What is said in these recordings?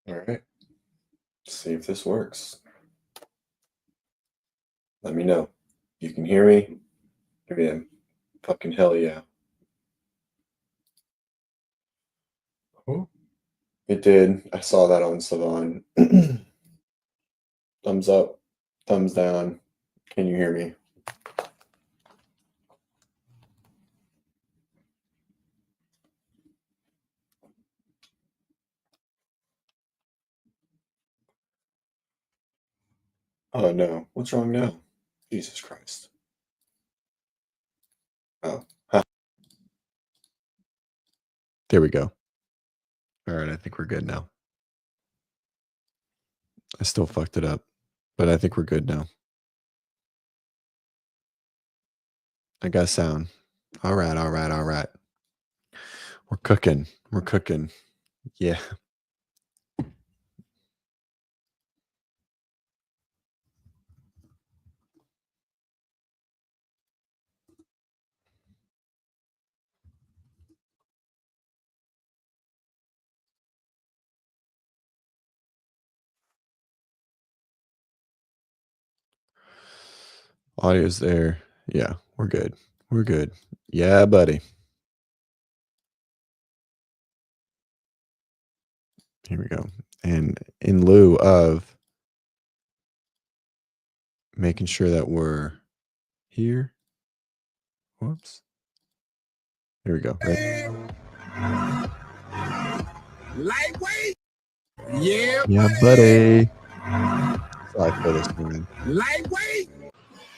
All right. See if this works. Let me know. You can hear me? Give me a fucking hell yeah. Oh, it did. I saw that on Savon. Thumbs up, thumbs down. Can you hear me? Oh no. What's wrong now? Jesus Christ. Oh. Huh. There we go. All right, I think we're good now. I still fucked it up, but I think we're good now. I got sound. All right, all right, all right. We're cooking. We're cooking. Yeah. Audio's there. Yeah, we're good. We're good. Yeah, buddy. Here we go. And in lieu of making sure that we're here. Whoops. Here we go. Lightweight. Yeah. Yeah, buddy. So I feel this morning. Lightweight.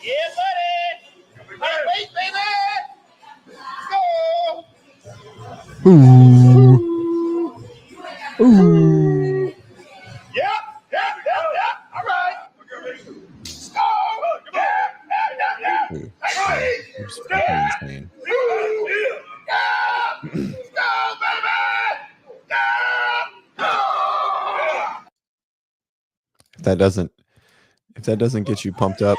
Yeah, buddy. Lightweight, baby. Go. Ooh. Ooh. Yep. All right. Let's go. Ooh, it's fucking insane. Go, baby. If that doesn't get you pumped up,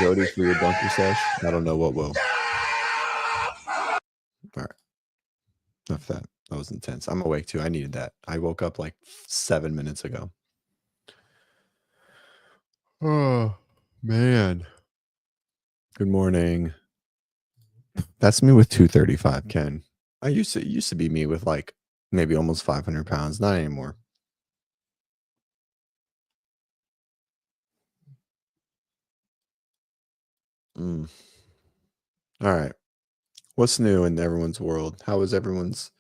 Jody, for your bunker sesh, I don't know what will. All right. Enough of that. That was intense. I'm awake too. I needed that. I woke up like 7 minutes ago. Oh, man. Good morning. That's me with 235, Ken. It used to be me with like maybe almost 500 pounds. Not anymore. All right. What's new in everyone's world? How was everyone's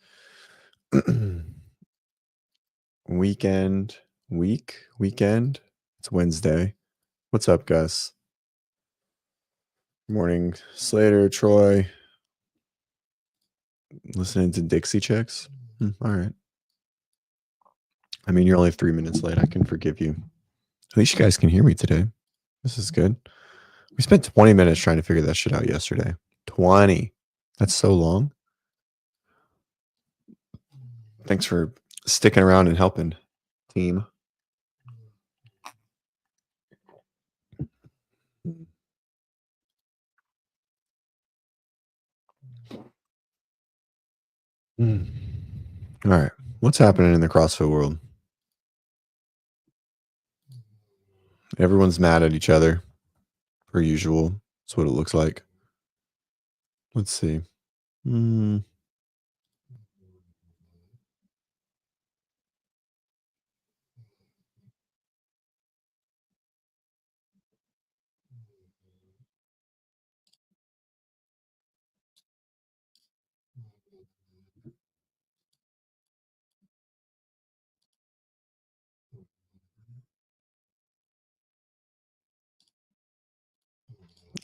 weekend? It's Wednesday. What's up, Gus? Morning, Slater, Troy. Listening to Dixie Chicks. All right. I mean, you're only 3 minutes late. I can forgive you. At least you guys can hear me today. This is good. We spent 20 minutes trying to figure that shit out yesterday. 20. That's so long. Thanks for sticking around and helping, team. All right. What's happening in the CrossFit world? Everyone's mad at each other, per usual. That's what it looks like. Let's see.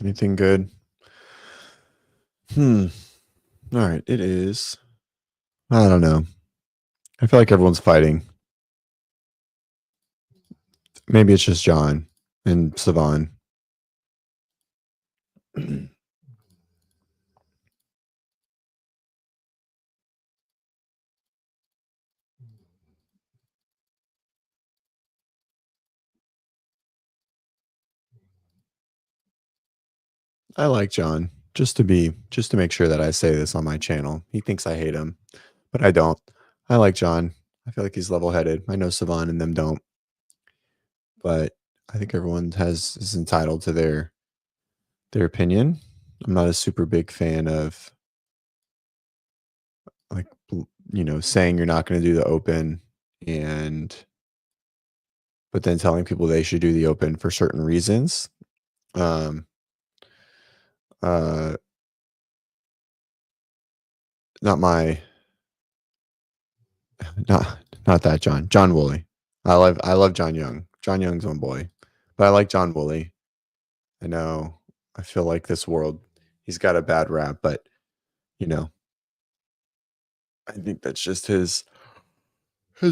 Anything good? All right. It is. I don't know. I feel like everyone's fighting. Maybe it's just John and Savan. I like John. Just to make sure that I say this on my channel. He thinks I hate him, but I don't. I like John. I feel like he's level-headed. I know Savan and them don't, but I think everyone is entitled to their opinion. I'm not a super big fan of like saying you're not going to do the open and but then telling people they should do the open for certain reasons. Um uh not my not not that John Woolley. I love John Young. John Young's my boy. But I like John Woolley. I know I feel like this world he's got a bad rap, but you know, I think that's just his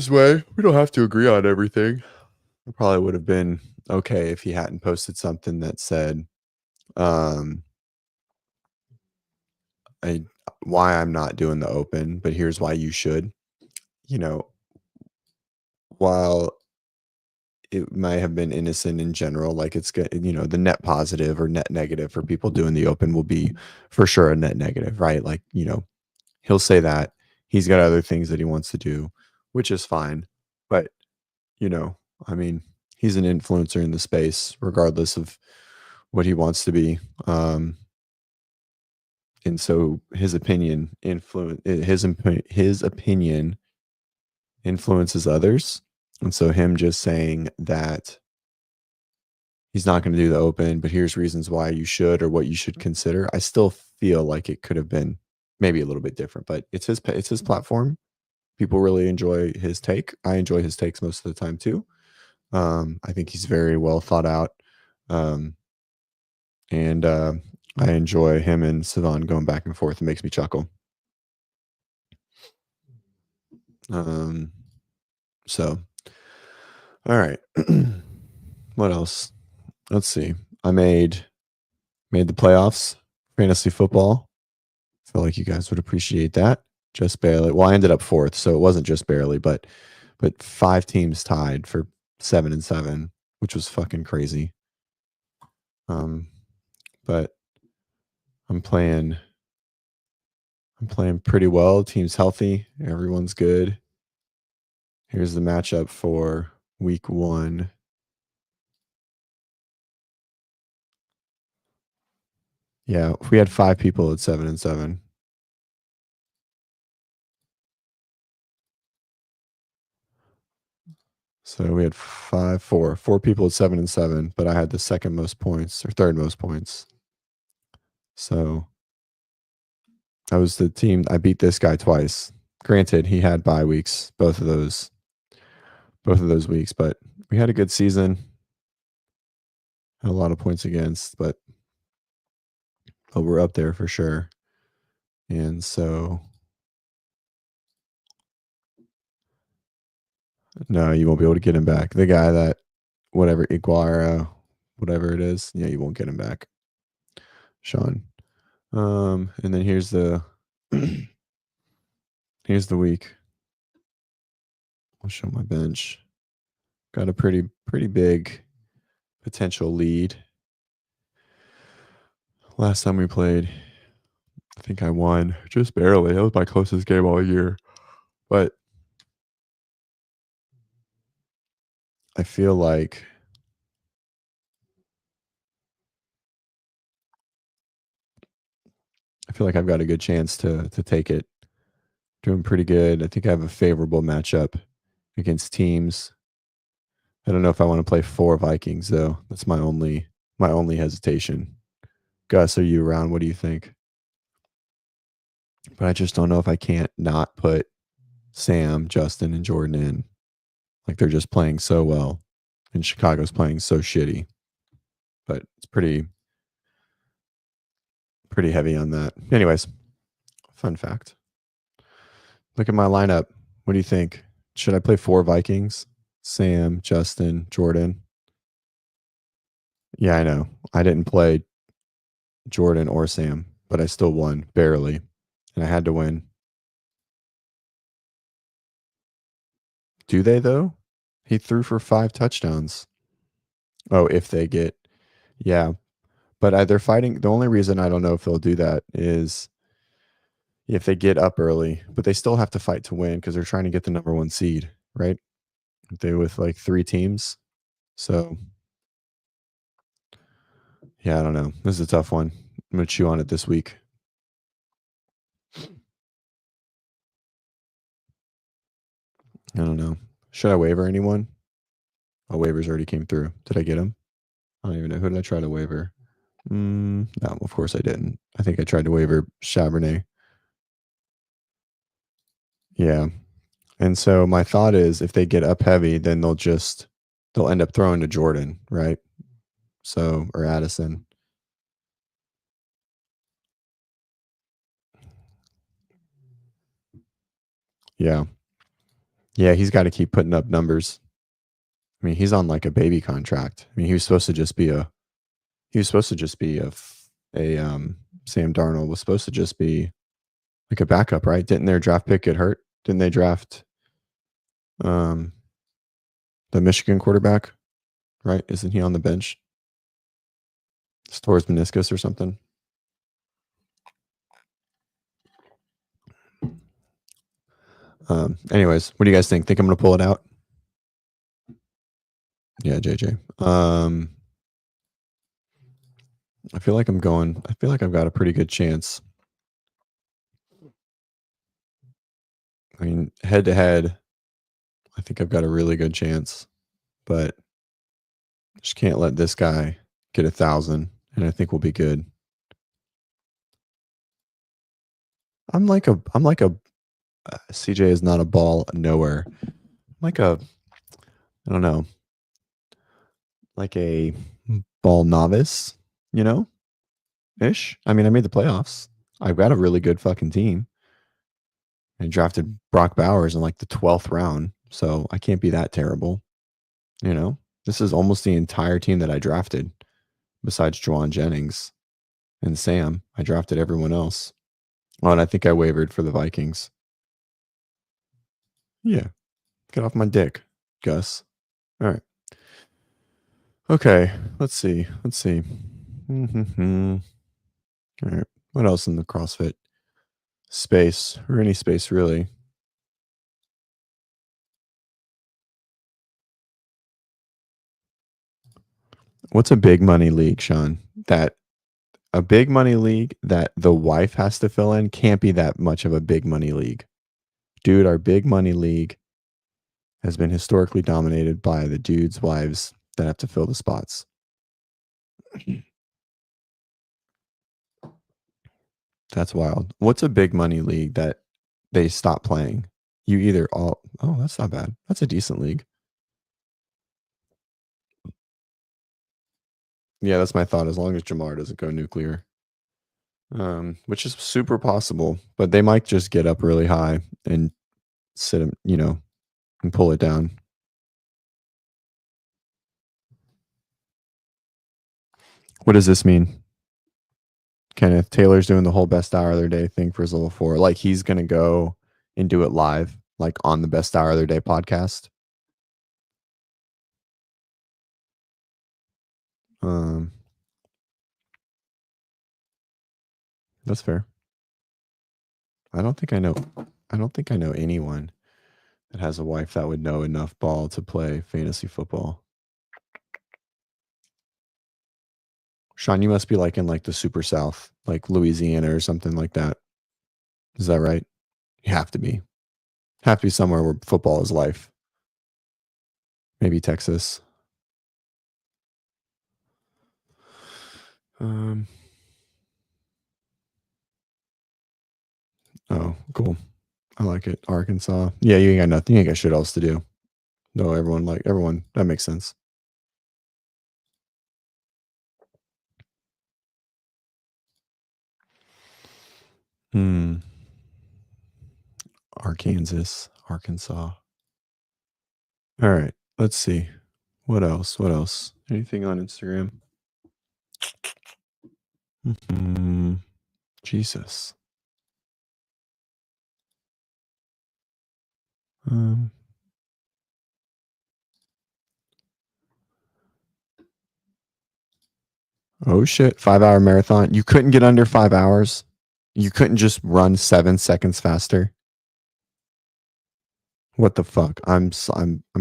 way. We don't have to agree on everything. It probably would have been okay if he hadn't posted something that said um I why I'm not doing the open, but here's why you should. You know, while it might have been innocent in general, like it's good, the net positive or net negative for people doing the open will be for sure a net negative, right? Like, he'll say that he's got other things that he wants to do, which is fine. But, you know, I mean, he's an influencer in the space, regardless of what he wants to be. And so his opinion his opinion influences others. And so him just saying that he's not going to do the open, but here's reasons why you should or what you should consider. I still feel like it could have been maybe a little bit different, but it's his platform. People really enjoy his take. I enjoy his takes most of the time too. I think he's very well thought out. Um, and I enjoy him and Savan going back and forth. It makes me chuckle. So, all right. What else? Let's see. I made the playoffs, fantasy football. I feel like you guys would appreciate that. Just barely. Well, I ended up fourth, so it wasn't just barely, but 5 teams tied for 7-7, which was fucking crazy. But I'm playing pretty well. Team's healthy. Everyone's good. Here's the matchup for week 1. Yeah, we had 5 people at 7-7. So we had 4 people at 7-7, but I had the second most points or third most points. So I was the team. I beat this guy twice. Granted, he had bye weeks, both of those weeks, but we had a good season. Had a lot of points against, but we're up there for sure. And so, no, you won't be able to get him back. The guy that whatever Iguara, whatever it is, yeah, you won't get him back, Sean. And then here's the here's the week. I'll show my bench. Got a pretty big potential lead. Last time we played, I think I won just barely. That was my closest game all year. But I feel like I've got a good chance to take it. Doing pretty good. I think I have a favorable matchup against teams. I don't know if I want to play 4 Vikings though. That's my only hesitation. Gus, are you around? What do you think? But I just don't know if I can't not put Sam, Justin, and Jordan in. Like they're just playing so well. And Chicago's playing so shitty. But it's pretty heavy on that. Anyways, fun fact. Look at my lineup. What do you think? Should I play 4 Vikings? Sam, Justin, Jordan. Yeah, I know. I didn't play Jordan or Sam, but I still won barely. And I had to win. Do they though? He threw for 5 touchdowns. Oh, if they get, yeah. But they're fighting. The only reason I don't know if they'll do that is, if they get up early, but they still have to fight to win because they're trying to get the number 1 seed, right? They with like 3 teams. So yeah, I don't know. This is a tough one. I'm gonna chew on it this week. I don't know. Should I waiver anyone? Oh, waivers already came through. Did I get them? I don't even know. Who did I try to waiver? No, of course I didn't. I think I tried to waiver Chabernet. Yeah. And so my thought is if they get up heavy, then they'll end up throwing to Jordan, right? So, or Addison. Yeah. Yeah, he's got to keep putting up numbers. I mean, he's on like a baby contract. I mean, he was supposed to just be a Sam Darnold was supposed to just be like a backup, right? Didn't their draft pick get hurt? Didn't they draft the Michigan quarterback, right? Isn't he on the bench? Tore his meniscus or something. Anyways, what do you guys think? Think I'm gonna pull it out? Yeah, JJ. I feel like I've got a pretty good chance. I mean, head to head, I think I've got a really good chance, but just can't let this guy get 1,000, and I think we'll be good. I'm like a CJ is not a ball nowhere. I'm like I don't know, like a ball novice, you know, ish. I mean, I made the playoffs. I've got a really good fucking team. I drafted Brock Bowers in like the 12th round, so I can't be that terrible. You know, this is almost the entire team that I drafted, besides Juwan Jennings and Sam. I drafted everyone else. Oh, and I think I wavered for the Vikings. Yeah, get off my dick, Gus. All right. Okay, let's see. All right. What else in the CrossFit space, or any space really? What's a big money league, Sean? That a big money league that the wife has to fill in can't be that much of a big money league. Dude, our big money league has been historically dominated by the dudes' wives that have to fill the spots. That's wild. What's a big money league that they stop playing? You either all, oh, that's not bad. That's a decent league. Yeah, that's my thought. As long as Jamar doesn't go nuclear, which is super possible, but they might just get up really high and sit him, and pull it down. What does this mean? Kenneth Taylor's doing the whole best hour of their day thing for his level 4. Like he's gonna go and do it live, like on the best hour of their day podcast. That's fair. I don't think I know anyone that has a wife that would know enough ball to play fantasy football. Sean, you must be like in like the super South, like Louisiana or something like that. Is that right? You have to be. Have to be somewhere where football is life. Maybe Texas. Oh, cool. I like it. Arkansas. Yeah, you ain't got nothing. You ain't got shit else to do. No, everyone. That makes sense. Arkansas. All right. Let's see. What else? Anything on Instagram? Jesus. Oh shit. 5-hour marathon. You couldn't get under 5 hours. You couldn't just run 7 seconds faster? What the fuck? I'm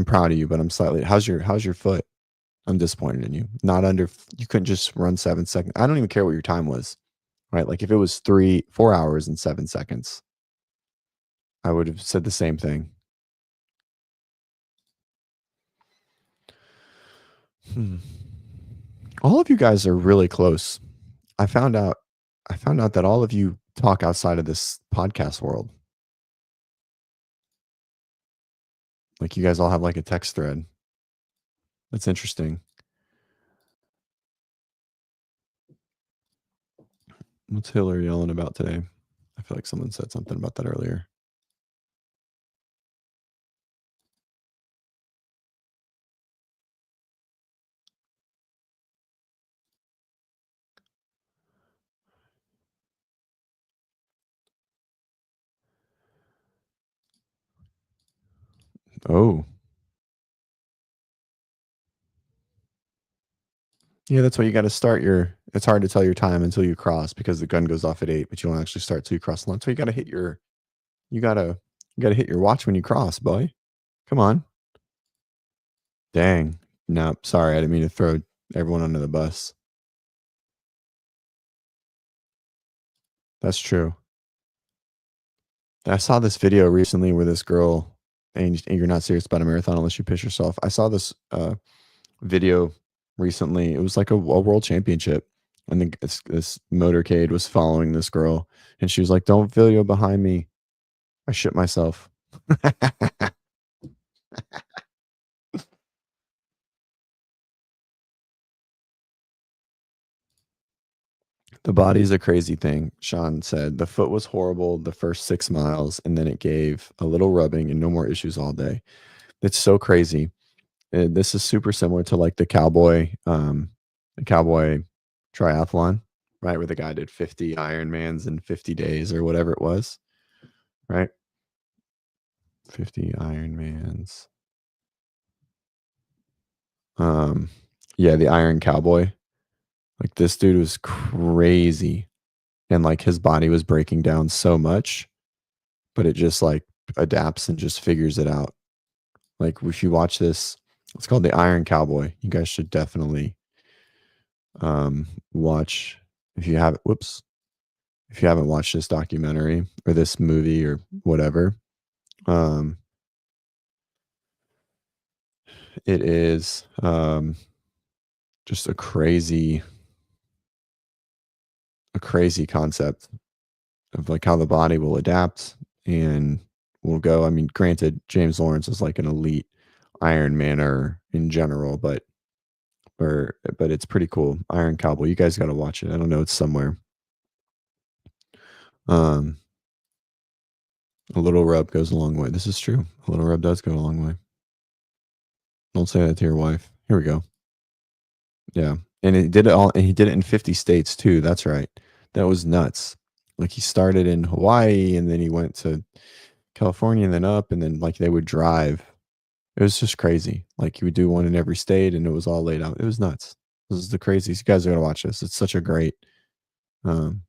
proud of you, but I'm slightly how's your foot? I'm disappointed in you. Not under you couldn't just run 7 seconds. I don't even care what your time was, right? Like, if it was 4 hours and 7 seconds, I would have said the same thing. Hmm. All of you guys are really close. I found out that all of you talk outside of this podcast world. Like, you guys all have, like, a text thread. That's interesting. What's Hillary yelling about today? I feel like someone said something about that earlier. Oh. Yeah, that's why you gotta start your it's hard to tell your time until you cross because the gun goes off at 8, but you don't actually start till you cross the line. So you gotta hit your you gotta you gotta hit your watch when you cross, boy. Come on. Dang. No, sorry, I didn't mean to throw everyone under the bus. That's true. I saw this video recently where this girl and you're not serious about a marathon unless you piss yourself. I saw this video recently. It was like a world championship. And then this motorcade was following this girl, and she was like, "Don't video behind me. I shit myself." The body's a crazy thing, Sean said. The foot was horrible the first 6 miles, and then it gave a little rubbing and no more issues all day. It's so crazy. This is super similar to like the cowboy triathlon, right? Where the guy did 50 Ironmans in 50 days or whatever it was, right? 50 Ironmans. Yeah, the Iron Cowboy. Like, this dude was crazy, and like his body was breaking down so much, but it just like adapts and just figures it out. Like, if you watch this, it's called the Iron Cowboy. You guys should definitely watch if you have whoops if you haven't watched this documentary or this movie or whatever. um it is just a crazy concept of like how the body will adapt and will go. I mean, granted, James Lawrence is like an elite Iron Manner in general, but it's pretty cool. Iron Cowboy, you guys got to watch it. I don't know, it's somewhere. um a little rub goes a long way. This is true. A little rub does go a long way. Don't say that to your wife. Here we go. Yeah. And he did it in 50 states too. That's right. That was nuts. Like, he started in Hawaii and then he went to California and then up, and then like they would drive. It was just crazy. Like, he would do one in every state and it was all laid out. It was nuts. This is the craziest. You guys are gonna watch this. It's such a great um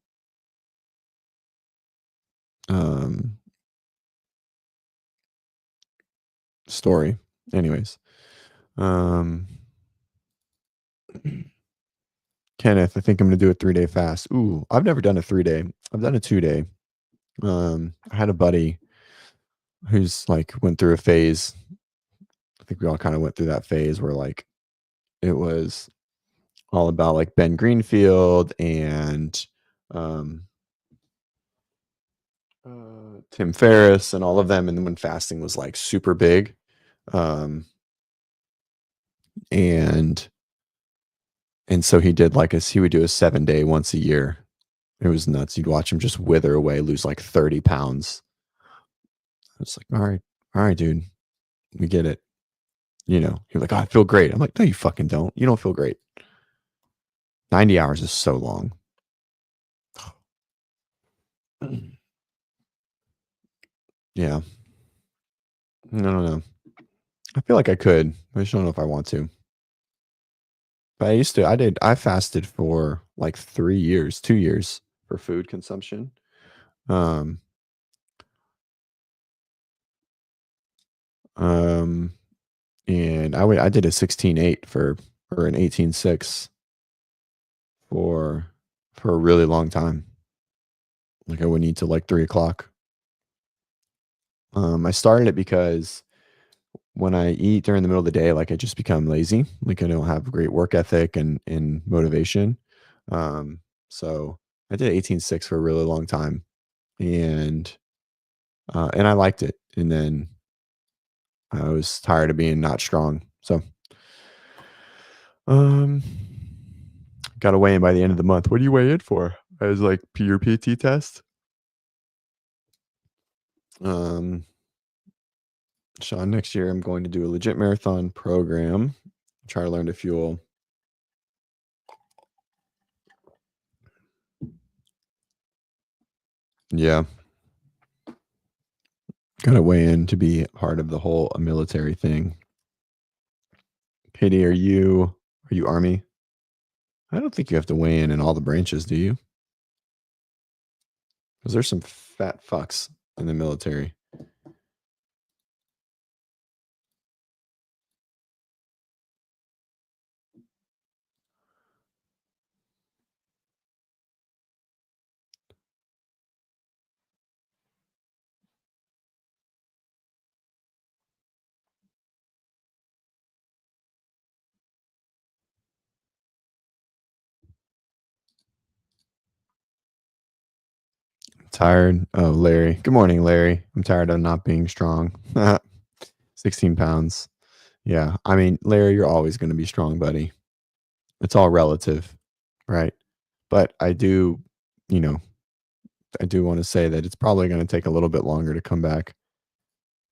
um story. Anyways. Um Kenneth, I think I'm gonna do a 3-day fast. Ooh, I've never done a 3-day. I've done a 2-day. I had a buddy who's like went through a phase. I think we all kind of went through that phase where like it was all about like Ben Greenfield and um, Tim Ferriss and all of them. And then when fasting was like super big, um, and so he did like he would do a 7-day once a year. It was nuts. You'd watch him just wither away, lose like 30 pounds. It's like, all right, dude, we get it. You know, you're like, oh, I feel great. I'm like, no, you fucking don't. You don't feel great. 90 hours is so long. Yeah. No. I feel like I could. I just don't know if I want to. But I fasted for like 3 years, 2 years for food consumption. And I did a 16.8 or an 18.6 for a really long time. Like I would eat till like 3 o'clock. I started it because when I eat during the middle of the day, like I just become lazy. Like I don't have great work ethic and motivation. So I did 18.6 for a really long time, and I liked it. And then I was tired of being not strong. So got to weigh in by the end of the month. What do you weigh in for? As like your PT test? Sean, next year I'm going to do a legit marathon program. Try to learn to fuel. Yeah. Gotta weigh in to be part of the whole military thing. Katie, are you Army? I don't think you have to weigh in all the branches, do you? Because there's some fat fucks in the military. Tired. Oh, Larry. Good morning, Larry. I'm tired of not being strong. 16 pounds. Yeah. I mean, Larry, you're always going to be strong, buddy. It's all relative, right? But I do want to say that it's probably going to take a little bit longer to come back.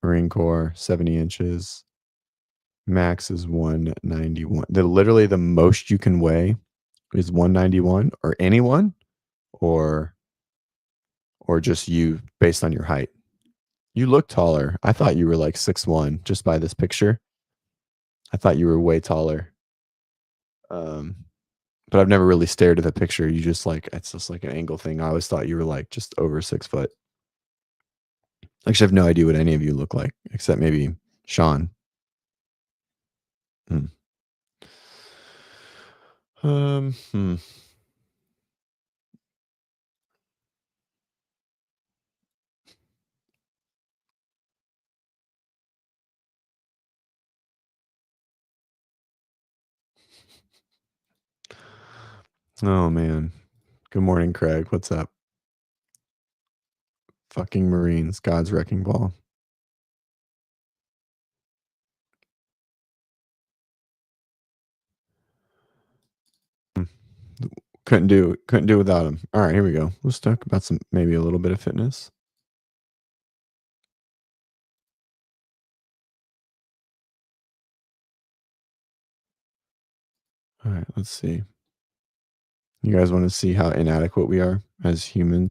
Marine Corps, 70 inches. Max is 191. Literally the most you can weigh is 191, or anyone, or just you based on your height. You look taller. I thought you were like 6'1" just by this picture. I thought you were way taller. But I've never really stared at the picture. You just like, it's just like an angle thing. I always thought you were like just over 6 foot. Actually, I have no idea what any of you look like, except maybe Sean. Oh man. Good morning, Craig. What's up? Fucking Marines, God's wrecking ball. Couldn't do without him. All right, here we go. Let's talk about maybe a little bit of fitness. All right, let's see. You guys want to see how inadequate we are as humans?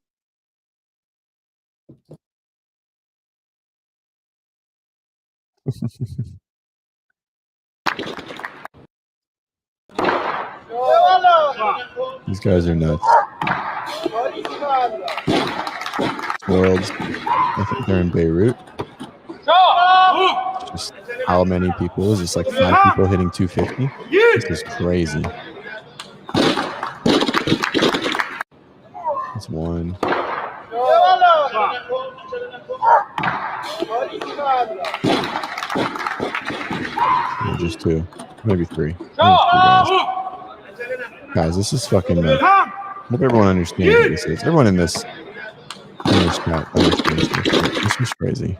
These guys are nuts. Worlds. I think they're in Beirut. Just how many people? Is this like 5 people hitting 250? This is crazy. That's one. Just 2. Maybe 3. Guys, this is fucking nuts. Hope everyone understands what this is. Everyone in this chat understands this. This is crazy.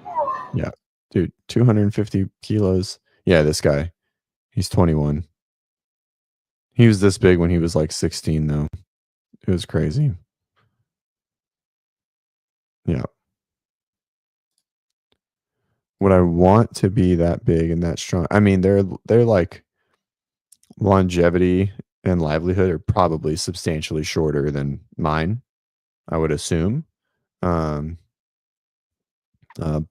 Yeah. Dude, 250 kilos. Yeah, this guy. He's 21. He was this big when he was like 16, though. It was crazy. Yeah. Would I want to be that big and that strong? I mean, they're like longevity and livelihood are probably substantially shorter than mine, I would assume. But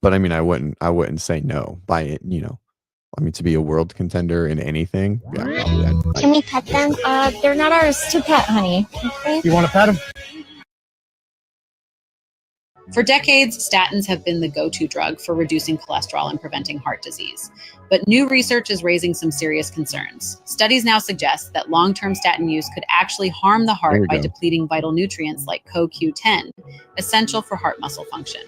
I mean, I wouldn't say no by it, I mean, to be a world contender in anything. Yeah, probably. Can we pet them? They're not ours to pet, honey. Okay? You want to pet them? For decades, statins have been the go-to drug for reducing cholesterol and preventing heart disease. But new research is raising some serious concerns. Studies now suggest that long-term statin use could actually harm the heart by depleting vital nutrients like CoQ10, essential for heart muscle function.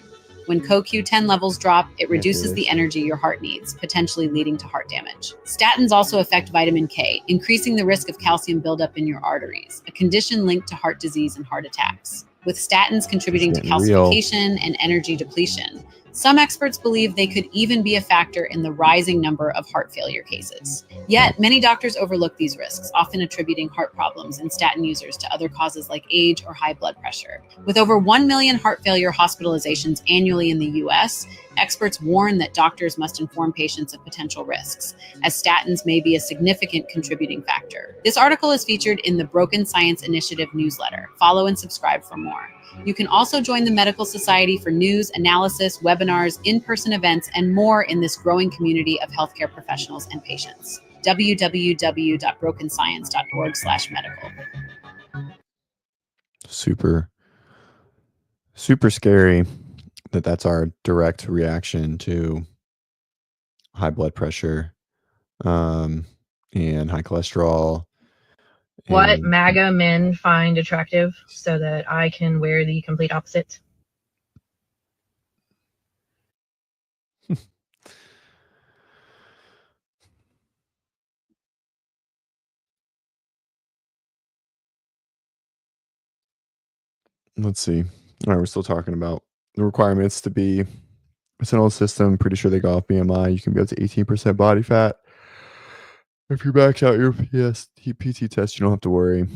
When CoQ10 levels drop, it reduces the energy your heart needs, potentially leading to heart damage. Statins also affect vitamin K, increasing the risk of calcium buildup in your arteries, a condition linked to heart disease and heart attacks. With statins contributing to calcification and energy depletion, some experts believe they could even be a factor in the rising number of heart failure cases. Yet, many doctors overlook these risks, often attributing heart problems in statin users to other causes like age or high blood pressure. With over 1 million heart failure hospitalizations annually in the US, experts warn that doctors must inform patients of potential risks, as statins may be a significant contributing factor. This article is featured in the Broken Science Initiative newsletter. Follow and subscribe for more. You can also join the Medical Society for news, analysis, webinars, in-person events, and more in this growing community of healthcare professionals and patients. www.brokenscience.org/medical. Super scary that's our direct reaction to high blood pressure, and high cholesterol. What MAGA men find attractive so that I can wear the complete opposite. Let's see. All right, we're still talking about the requirements to be a central system. Pretty sure they go off BMI. You can be up to 18% body fat. If you max out your PT test, you don't have to worry.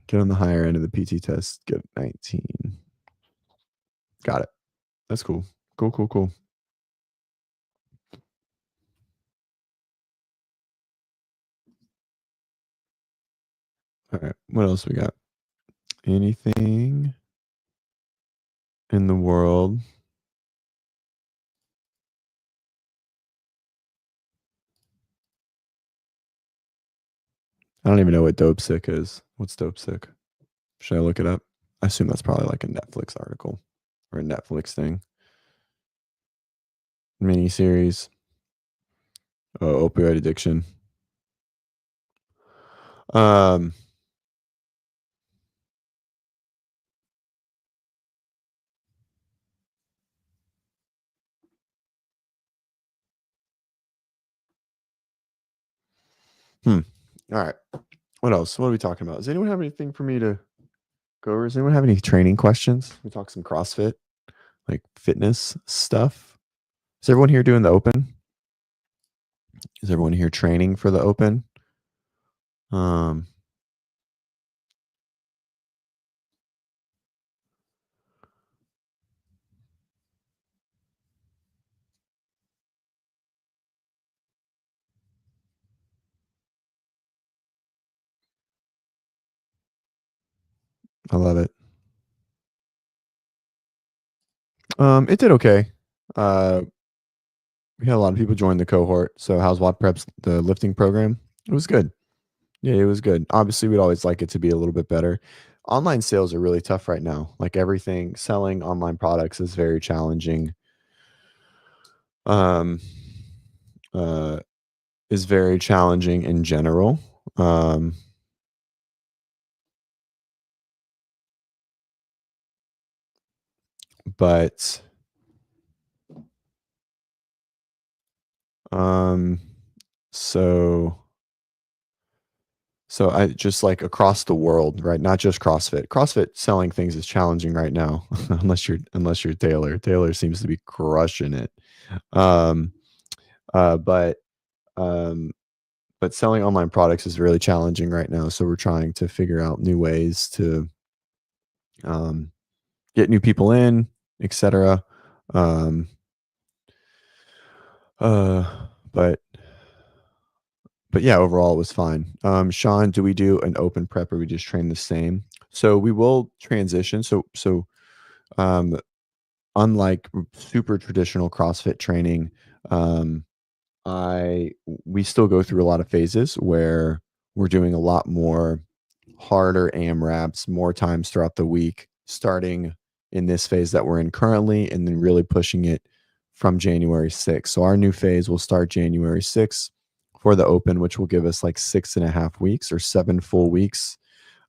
Get on the higher end of the PT test. Get 19. Got it. That's cool. Cool. All right. What else we got? Anything in the world? I don't even know what dope sick is. What's dope sick? Should I look it up? I assume that's probably like a Netflix article or a Netflix thing. Mini series. Opioid addiction. All right. What else? What are we talking about? Does anyone have anything for me to go over? Does anyone have any training questions? We talk some CrossFit, like fitness stuff. Is everyone here doing the open? Is everyone here training for the open? I love it. It did okay. We had a lot of people join the cohort. So how's WODprep's the lifting program? It was good. Yeah, it was good. Obviously, we'd always like it to be a little bit better. Online sales are really tough right now. Like everything, selling online products is very challenging. Is very challenging in general. But so I just like across the world, right? Not just CrossFit. CrossFit selling things is challenging right now, unless you're Taylor. Taylor seems to be crushing it. But selling online products is really challenging right now. So we're trying to figure out new ways to get new people in, etc. But yeah, overall it was fine. Sean, do we do an open prep or we just train the same? So we will transition. So unlike super traditional CrossFit training, we still go through a lot of phases where we're doing a lot more harder AMRAPs more times throughout the week, starting in this phase that we're in currently, and then really pushing it from January 6th. So our new phase will start January 6th for the open, which will give us like 6.5 weeks or 7 full weeks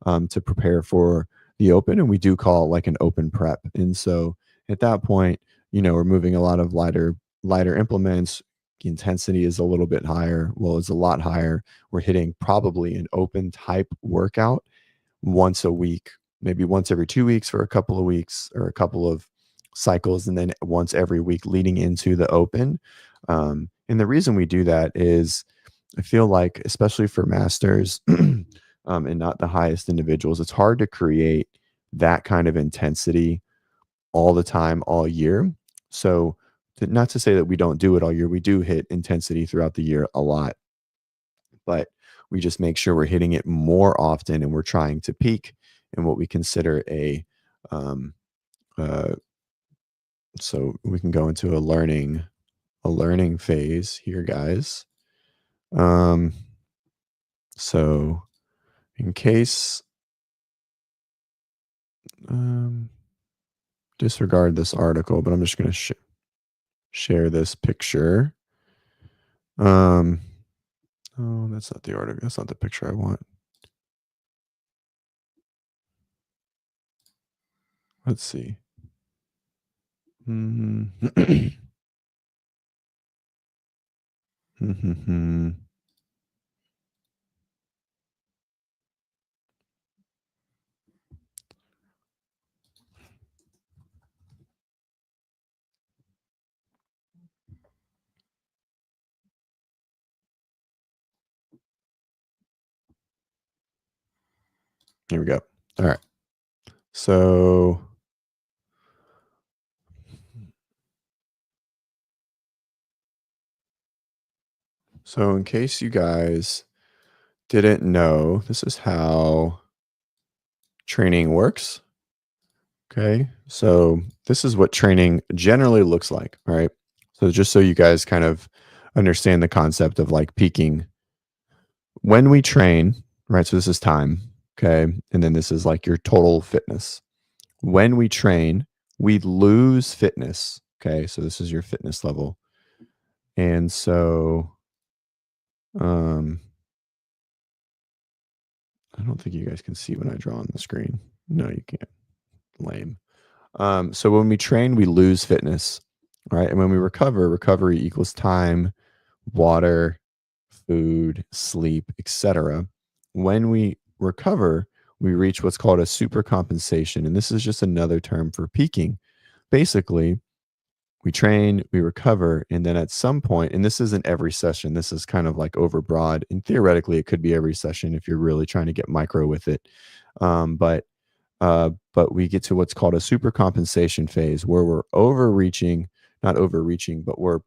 to prepare for the open. And we do call it like an open prep. And so at that point, you know, we're moving a lot of lighter implements. The intensity is a little bit higher. Well, it's a lot higher. We're hitting probably an open type workout once a week, maybe once every 2 weeks for a couple of weeks or a couple of cycles, and then once every week leading into the open. And the reason we do that is I feel like, especially for masters and not the highest individuals, it's hard to create that kind of intensity all the time, all year. So not to say that we don't do it all year, we do hit intensity throughout the year a lot, but we just make sure we're hitting it more often, and we're trying to peak in what we consider a so we can go into a learning phase here, guys. So in case disregard this article, but I'm just going to share this picture. Oh, that's not the article. That's not the picture I want. Let's see. Here we go. All right. So in case you guys didn't know, this is how training works. Okay. So this is what training generally looks like. All right. So just so you guys kind of understand the concept of like peaking. When we train, right? So this is time. Okay. And then this is like your total fitness. When we train, we lose fitness. Okay. So this is your fitness level. And so, I don't think you guys can see when I draw on the screen. No, you can't. Lame. So when we train, we lose fitness, right? And when we recover, recovery equals time, water, food, sleep, etc. When we recover, we reach what's called a supercompensation. And this is just another term for peaking. Basically, we train, we recover, and then at some point, and this isn't every session, this is kind of like overbroad, and theoretically it could be every session if you're really trying to get micro with it. But we get to what's called a supercompensation phase, where we're not overreaching, but we're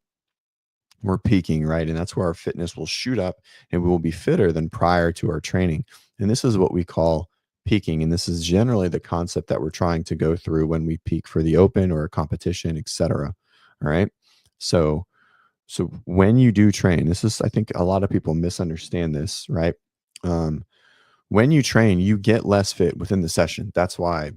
peaking, right? And that's where our fitness will shoot up, and we will be fitter than prior to our training. And this is what we call peaking. And this is generally the concept that we're trying to go through when we peak for the open or a competition, etc. All right. So when you do train, this is, I think a lot of people misunderstand this, right? When you train, you get less fit within the session. That's why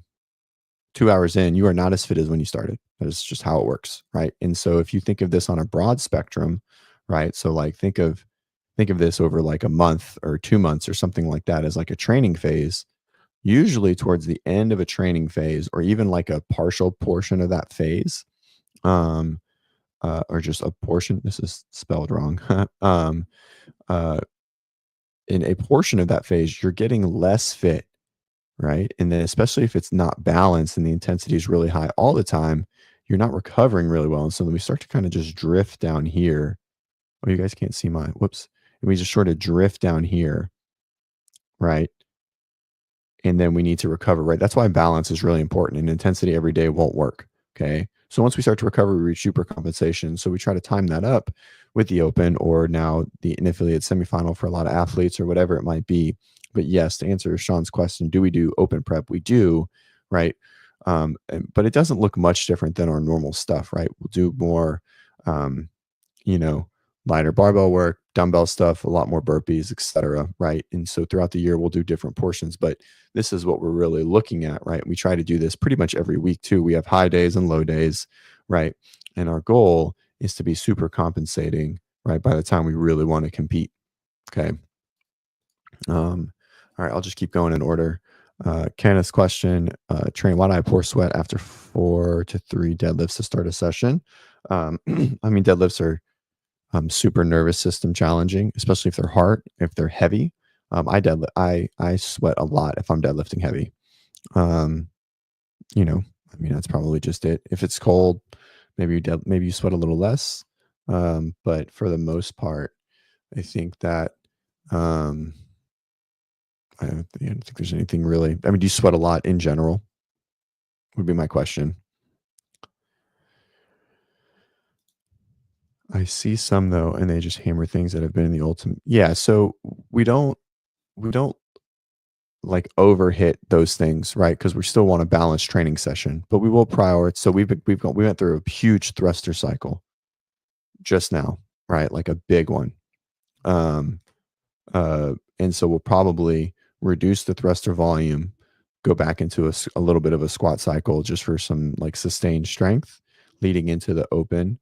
2 hours in, you are not as fit as when you started. That's just how it works, right? And so if you think of this on a broad spectrum, right? So like think of this over like a month or 2 months or something like that as like a training phase. Usually towards the end of a training phase, or even like a partial portion of that phase, or just a portion, this is spelled wrong. In a portion of that phase, you're getting less fit, right? And then especially if it's not balanced and the intensity is really high all the time, you're not recovering really well. And so then we start to kind of just drift down here. Oh, you guys can't see mine. Whoops. And we just sort of drift down here, right? And then we need to recover, right? That's why balance is really important, and intensity every day won't work. Okay. So once we start to recover, we reach supercompensation. So we try to time that up with the open, or now an affiliate semifinal for a lot of athletes, or whatever it might be. But yes, to answer Sean's question, do we do open prep? We do, right? But it doesn't look much different than our normal stuff, right? We'll do more, lighter barbell work, dumbbell stuff, a lot more burpees, etc. Right. And so throughout the year, we'll do different portions, but this is what we're really looking at, right? We try to do this pretty much every week too. We have high days and low days, right? And our goal is to be super compensating, right? By the time we really want to compete. Okay. All right, I'll just keep going in order. Kenneth's question, train, why do I pour sweat after 4 to 3 deadlifts to start a session? I mean, deadlifts are super nervous system challenging, especially if they're hard, if they're heavy. I sweat a lot if I'm deadlifting heavy. You know, I mean, that's probably just it. If it's cold, maybe you sweat a little less. But for the most part, I think that I don't think there's anything really. I mean, do you sweat a lot in general? Would be my question. I see some though, and they just hammer things that have been in the ultimate. Yeah, so we don't like overhit those things, right? Because we still want a balanced training session, but we will prioritize. So we went through a huge thruster cycle just now, right? Like a big one. And so we'll probably reduce the thruster volume, go back into a little bit of a squat cycle just for some like sustained strength leading into the open,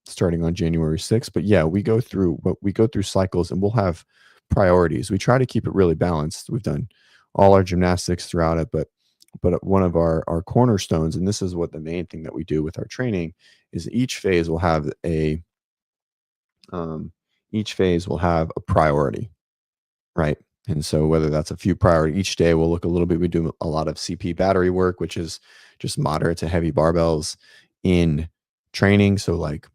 starting on January 6th. But yeah, we go through cycles and we'll have priorities. We try to keep it really balanced. We've done all our gymnastics throughout it, but one of our cornerstones, and this is what the main thing that we do with our training, is each phase will have a priority, right? And so whether that's a few priority each day, we'll look a little bit. We do a lot of CP battery work, which is just moderate to heavy barbells in training. So like,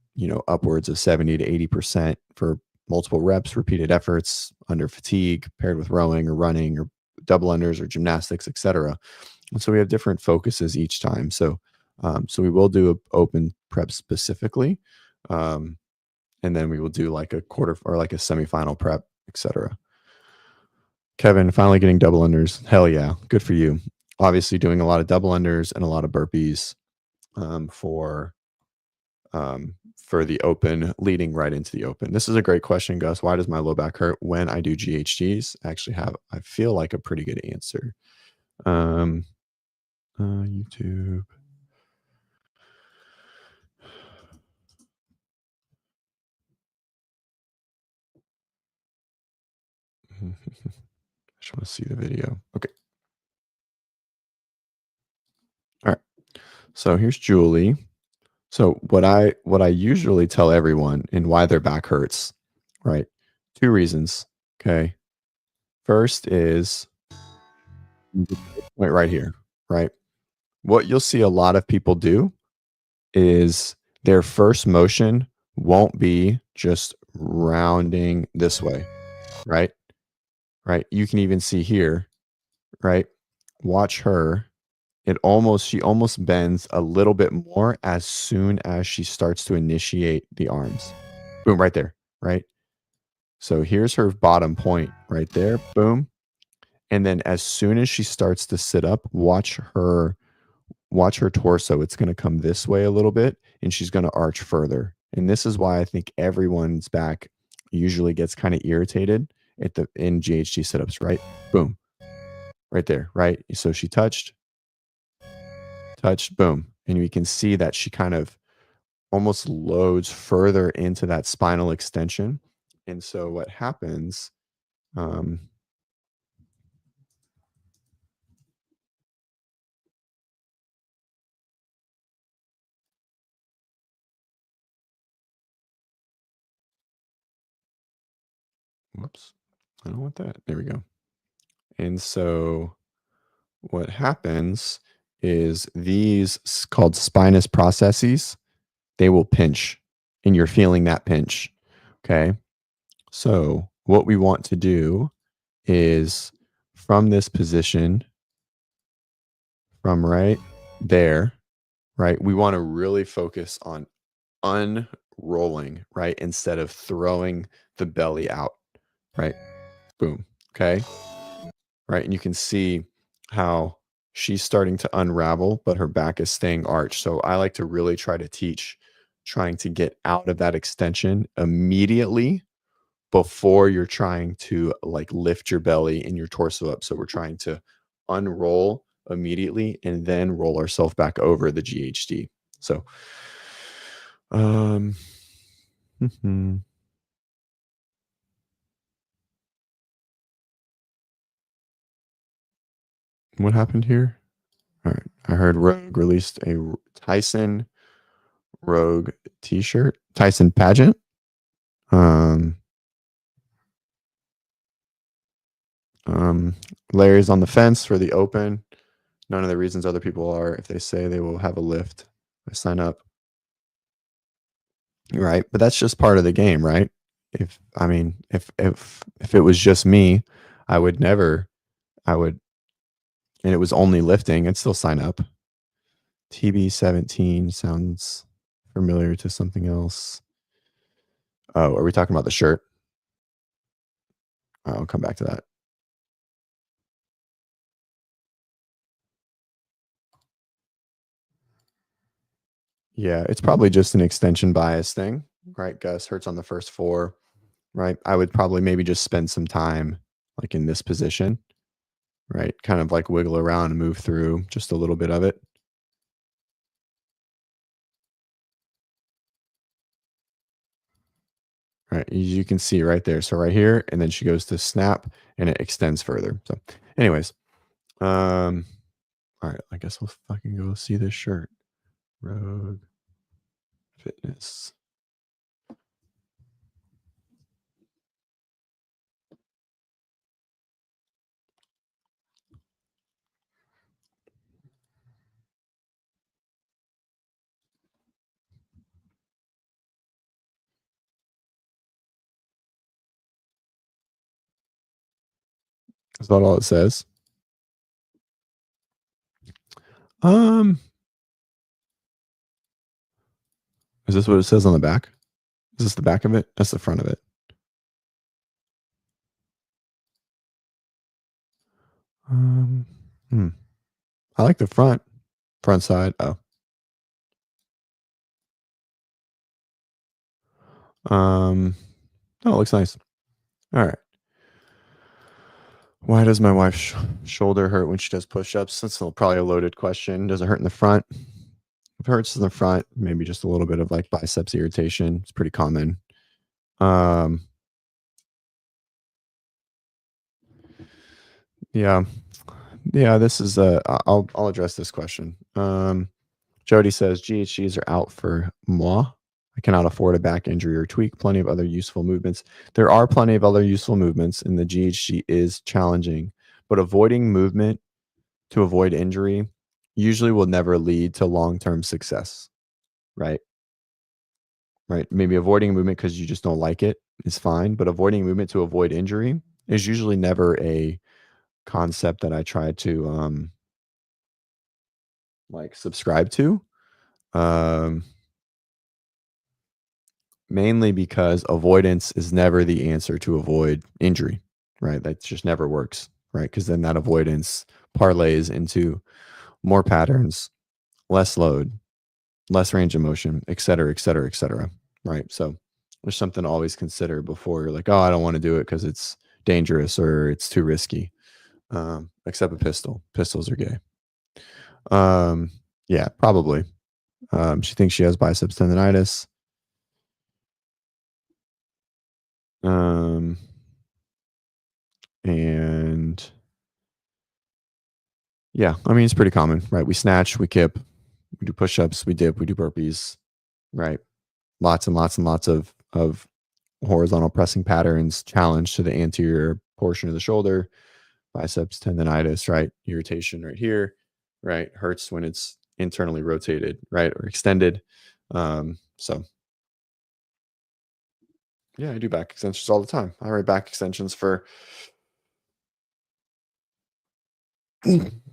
upwards of 70 to 80% for multiple reps, repeated efforts under fatigue, paired with rowing or running or double unders or gymnastics, etc. And so we have different focuses each time. So we will do an open prep specifically. And then we will do like a quarter or like a semifinal prep, etc. Kevin, finally getting double unders. Hell yeah. Good for you. Obviously doing a lot of double unders and a lot of burpees for the open, leading right into the open. This is a great question, Gus. Why does my low back hurt when I do GHGs? I actually I feel like a pretty good answer. YouTube. I just want to see the video. Okay. All right. So here's Julie. So what I usually tell everyone and why their back hurts, right? 2 reasons. Okay. First is right here, right? What you'll see a lot of people do is their first motion won't be just rounding this way, right? Right. You can even see here, right? Watch her. She almost bends a little bit more as soon as she starts to initiate the arms. Boom, right there, right? So here's her bottom point right there. Boom. And then as soon as she starts to sit up, watch her torso. It's going to come this way a little bit and she's going to arch further. And this is why I think everyone's back usually gets kind of irritated in GHG sit-ups, right? Boom. Right there, right? So she touched, boom. And we can see that she kind of almost loads further into that spinal extension. And so what happens, whoops, I don't want that. There we go. And so what happens is these called spinous processes, they will pinch and you're feeling that pinch. Okay. So what we want to do is from this position, from right there, right? We want to really focus on unrolling, right? Instead of throwing the belly out, right? Boom. Okay. Right. And you can see how she's starting to unravel, but her back is staying arched. So I like to really try to teach trying to get out of that extension immediately before you're trying to like lift your belly and your torso up. So we're trying to unroll immediately and then roll ourselves back over the GHD. So, what happened here? All right. I heard Rogue released a Tyson Rogue t-shirt, Tyson pageant. Larry's on the fence for the open. None of the reasons other people are if they say they will have a lift. I sign up. Right. But that's just part of the game, right? If it was just me, I would, and it was only lifting, I'd still sign up. TB17 sounds familiar to something else. Oh, are we talking about the shirt? I'll come back to that. Yeah, it's probably just an extension bias thing, right? Gus hurts on the first 4, right? I would probably maybe just spend some time like in this position, right? Kind of like wiggle around and move through just a little bit of it. Right, you can see right there. So right here, and then she goes to snap and it extends further. So anyways, all right, I guess we'll fucking go see this shirt. Rogue Fitness. Is that all it says? Is this what it says on the back? Is this the back of it? That's the front of it. I like the front side. Oh. Oh, it looks nice. All right. Why does my wife's shoulder hurt when she does push-ups? That's probably a loaded question. Does it hurt in the front? If it hurts in the front, maybe just a little bit of like biceps irritation. It's pretty common. Yeah. This is I'll address this question. Jody says GHGs are out for moi. I cannot afford a back injury or tweak. Plenty of other useful movements. There are plenty of other useful movements, and the GHG is challenging. But avoiding movement to avoid injury usually will never lead to long-term success, right? Right. Maybe avoiding movement because you just don't like it is fine, but avoiding movement to avoid injury is usually never a concept that I try to like subscribe to. Mainly because avoidance is never the answer to avoid injury, right? That just never works, right? Because then that avoidance parlays into more patterns, less load, less range of motion, et cetera, et cetera, et cetera, right? So there's something to always consider before you're like, oh, I don't want to do it because it's dangerous or it's too risky. Except a pistol. Pistols are gay. Yeah, probably. She thinks she has biceps tendonitis. And yeah, I mean, it's pretty common, right? We snatch, we kip, we do push-ups, we dip, we do burpees, right? Lots and lots and lots of horizontal pressing patterns, challenge to the anterior portion of the shoulder, biceps tendonitis, right? Irritation right here, right? Hurts when it's internally rotated, right? Or extended. So yeah, I do back extensions all the time. I write back extensions for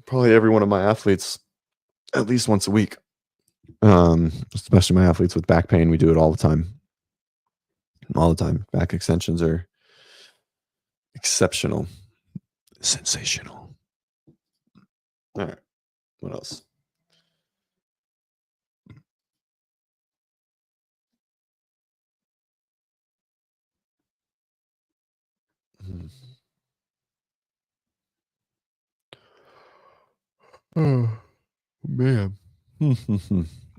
probably every one of my athletes at least once a week. Especially my athletes with back pain, we do it all the time. All the time. Back extensions are exceptional. Sensational. All right. What else? Oh man.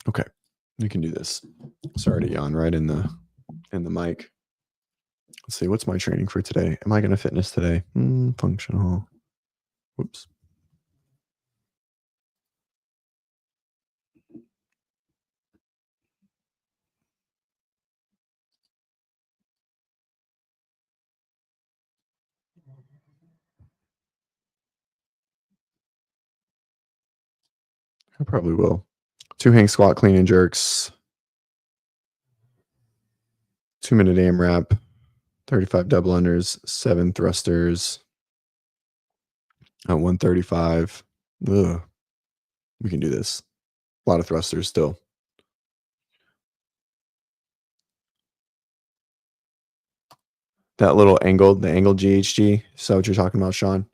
Okay, you can do this. Sorry to yawn right in the mic. Let's see, what's my training for today? Am I going to fitness today? Functional. Whoops. I probably will. 2 hang squat, clean and jerks. 2-minute AMRAP. 35 double unders. 7 thrusters. At 135. Ugh. We can do this. A lot of thrusters still. That little angled, the angled GHG. Is that what you're talking about, Sean?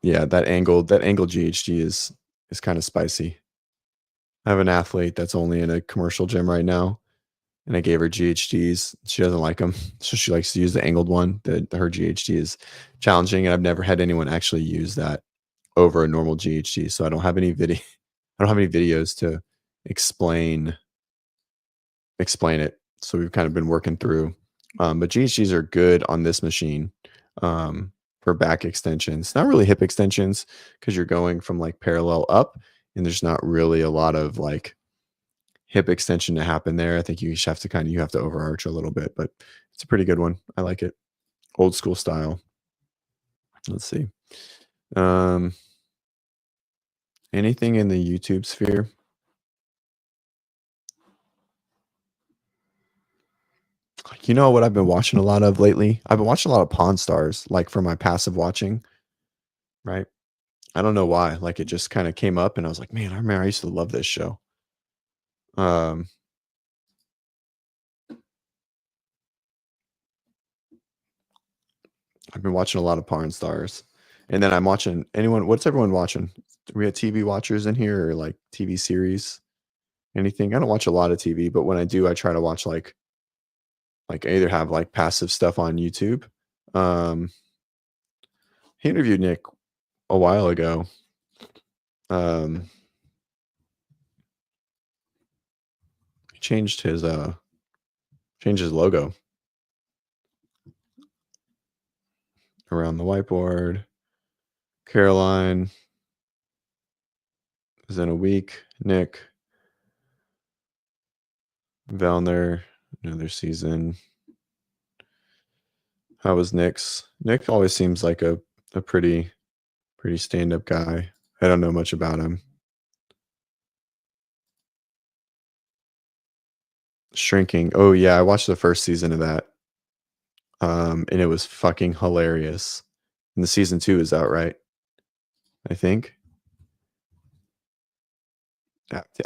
Yeah, that angled GHG is kind of spicy. I have an athlete that's only in a commercial gym right now, and I gave her GHGs. She doesn't like them, so she likes to use the angled one. Her GHG is challenging, and I've never had anyone actually use that over a normal GHG. So I don't have any videos to explain it. So we've kind of been working through. But GHGs are good on this machine for back extensions. Not really hip extensions because you're going from like parallel up, and there's not really a lot of like hip extension to happen there. I think you just have to you have to overarch a little bit, but it's a pretty good one. I like it. Old school style. Let's see. Anything in the YouTube sphere? You know what I've been watching a lot of lately? I've been watching a lot of Pawn Stars, like for my passive watching, right? I don't know why. Like it just kind of came up and I was like, man, I remember I used to love this show. I've been watching a lot of Pawn Stars. And then I'm watching what's everyone watching? Do we have TV watchers in here or like TV series? Anything? I don't watch a lot of TV, but when I do, I try to watch like I either have like passive stuff on YouTube. He interviewed Nick a while ago. He changed his logo around the whiteboard. Caroline is in a week. Nick Valner, another season. How was Nick's? Nick always seems like a pretty stand-up guy. I don't know much about him. Shrinking. Oh yeah, I watched the first season of that. And it was fucking hilarious. And the season 2 is out, right? I think.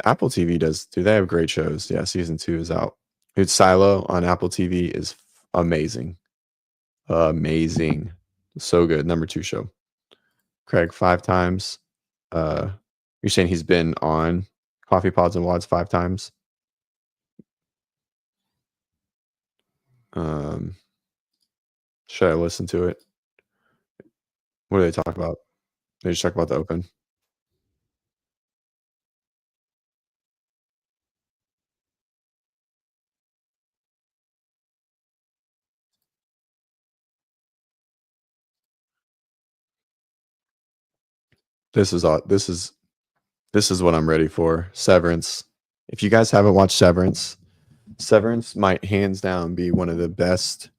Apple TV do they have great shows? Yeah, season 2 is out. Dude, Silo on Apple TV is amazing. Amazing. So good. Number 2 show. Craig 5 times. You're saying he's been on Coffee Pods and Wads 5 times? Should I listen to it? What do they talk about? They just talk about the Open. This is what I'm ready for. Severance. If you guys haven't watched Severance might hands down be one of the best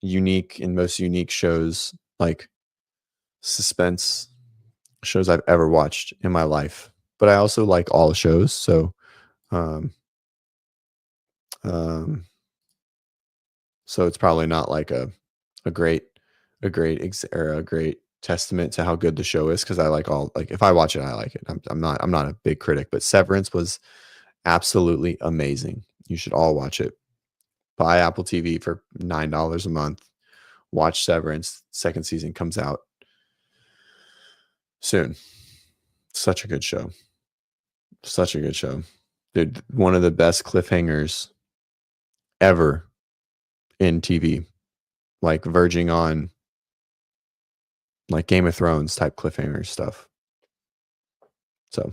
unique and most unique shows, like suspense shows I've ever watched in my life. But I also like all shows, so so it's probably not like a great testament to how good the show is, because I like if I watch it, I like it. I'm not a big critic, but Severance was absolutely amazing. You should all watch it. Buy Apple TV for $9 a month. Watch Severance. Second season comes out soon. Such a good show. Such a good show. Dude, one of the best cliffhangers ever in TV, like verging on like Game of Thrones type cliffhanger stuff. So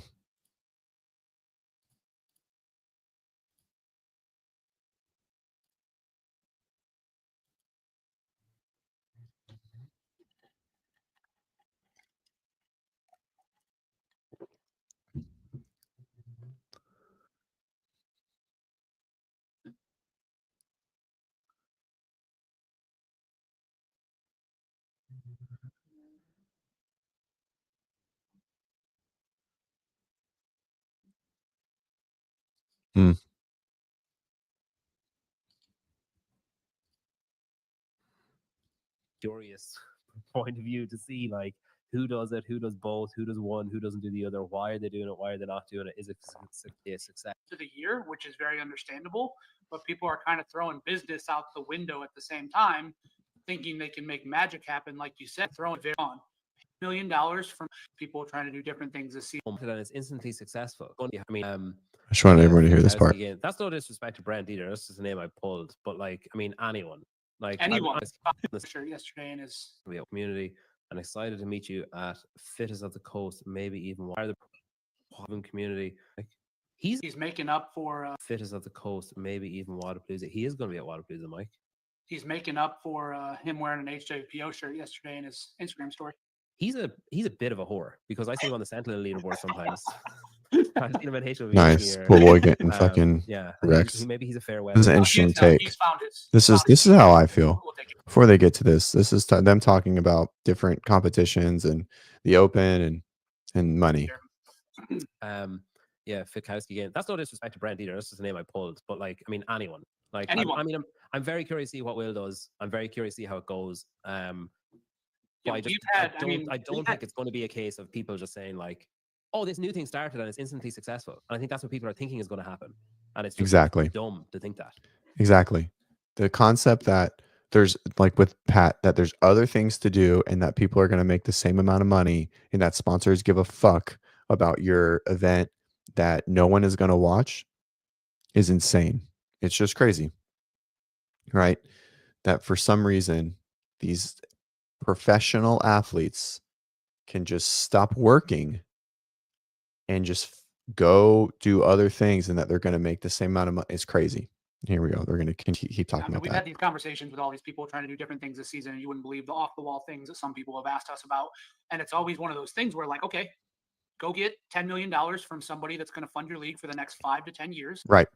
curious point of view to see like who does it, who does both, who does one, who doesn't do the other, why are they doing it, why are they not doing it, is it a success to the year, which is very understandable, but people are kind of throwing business out the window at the same time, thinking they can make magic happen, like you said, throwing it on $1 million from people trying to do different things this season. and it's instantly successful. I mean, I just wanted everyone to hear this part. Again, that's no disrespect to Brent either. That's just a name I pulled. But like, I mean, anyone. Anyone yesterday in his community, and excited to meet you at Fittest of the Coast, maybe even wider the community. Like, he's making up for Fittest of the Coast, maybe even WODpalooza. He is going to be at WODpalooza, Mike. He's making up for him wearing an HWPO shirt yesterday in his Instagram story. He's a bit of a whore because I see him on the Sentinel leaderboard sometimes. I've seen him at HWPO Nice. Poor boy getting fucking wrecks. Maybe he's a fair weather. This is an interesting take. This is how I feel. Before they get to this is them talking about different competitions and the open and money. Yeah, Fikowski again. That's no disrespect to Brent either. That's just a name I pulled. But like, I mean, anyone. Like, anyone. I'm very curious to see what Will does. I'm very curious to see how it goes. But I don't think it's going to be a case of people just saying like, oh, this new thing started and it's instantly successful. And I think that's what people are thinking is going to happen. And it's just exactly dumb to think that. Exactly. The concept that there's like with Pat, that there's other things to do and that people are going to make the same amount of money and that sponsors give a fuck about your event that no one is going to watch is insane. It's just crazy, right? That for some reason, these professional athletes can just stop working and just go do other things and that they're going to make the same amount of money. It's crazy. Here we go. They're going to keep talking about we've that. Had these conversations with all these people trying to do different things this season, and you wouldn't believe the off-the-wall things that some people have asked us about. And it's always one of those things where like, okay, go get $10 million from somebody that's going to fund your league for the next 5 to 10 years. Right.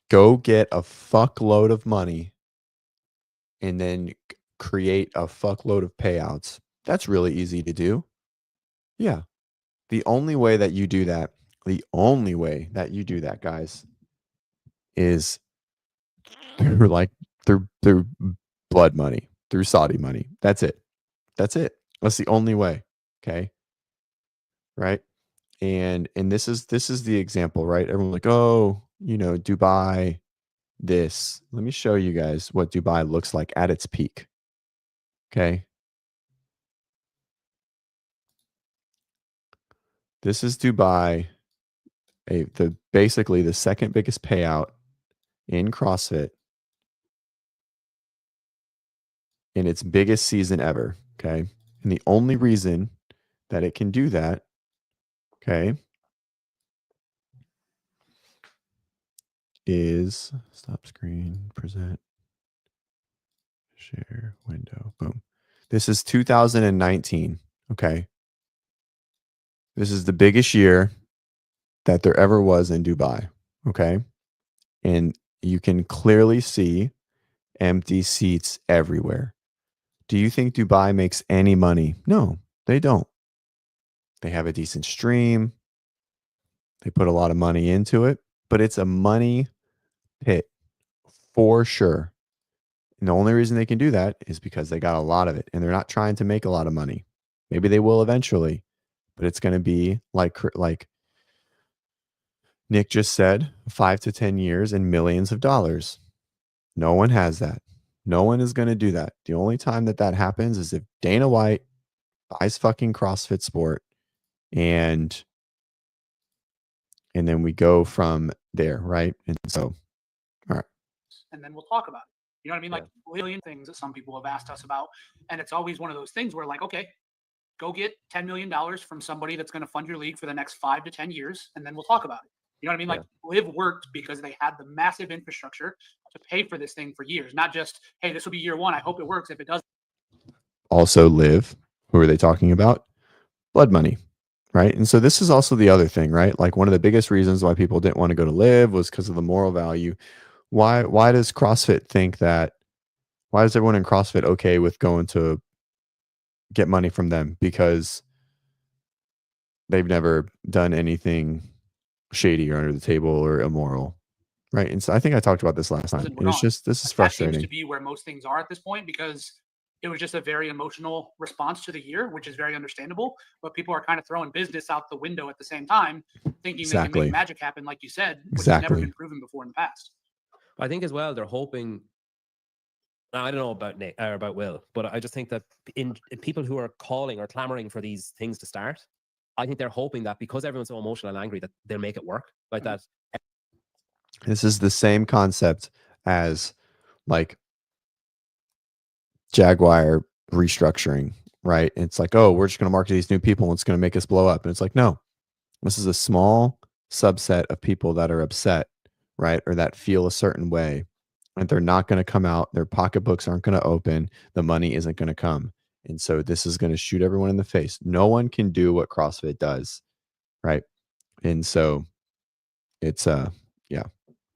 Go get a fuckload of money and then create a fuckload of payouts. That's really easy to do. Yeah. The only way that you do that, guys, is through blood money, through Saudi money. That's it. That's the only way. Okay. Right. And this is the example, right? Everyone's like, oh, Dubai, this. Let me show you guys what Dubai looks like at its peak. Okay. This is Dubai, basically the second biggest payout in CrossFit in its biggest season ever. Okay. And the only reason that it can do that, okay, is stop screen, present, share window. Boom. This is 2019. Okay. This is the biggest year that there ever was in Dubai. Okay. And you can clearly see empty seats everywhere. Do you think Dubai makes any money? No, they don't. They have a decent stream. They put a lot of money into it, but it's a money pit for sure. And the only reason they can do that is because they got a lot of it and they're not trying to make a lot of money. Maybe they will eventually, but it's going to be like Nick just said, 5 to 10 years and millions of dollars. No one has that. No one is going to do that. The only time that happens is if Dana White buys fucking CrossFit Sport and then we go from there, right? And so, all right. And then we'll talk about it. You know what I mean? Like a million things that some people have asked us about. And it's always one of those things where like, okay, go get $10 million from somebody that's going to fund your league for the next 5 to 10 years. And then we'll talk about it. You know what I mean? Like Live worked because they had the massive infrastructure to pay for this thing for years, not just, hey, this will be year one. I hope it works. If it doesn't. Also Live, who are they talking about? Blood money, right? And so this is also the other thing, right? Like one of the biggest reasons why people didn't want to go to Live was because of the moral value. Why does CrossFit think that? Why is everyone in CrossFit okay with going to get money from them? Because they've never done anything shady or under the table or immoral, right? And so I think I talked about this last time. And it's just, this is frustrating. That seems to be where most things are at this point, because it was just a very emotional response to the year, which is very understandable. But people are kind of throwing business out the window at the same time, thinking they can make magic happen, like you said, which has never been proven before in the past. I think as well, they're hoping. I don't know about Nick or about Will, but I just think that in people who are calling or clamoring for these things to start, I think they're hoping that because everyone's so emotional and angry that they'll make it work like that. This is the same concept as like Jaguar restructuring, right? It's like, oh, we're just going to market these new people and it's going to make us blow up. And it's like, no, this is a small subset of people that are upset, right? Or that feel a certain way. And they're not going to come out. Their pocketbooks aren't going to open. The money isn't going to come. And so this is going to shoot everyone in the face. No one can do what CrossFit does, right? And so it's, yeah.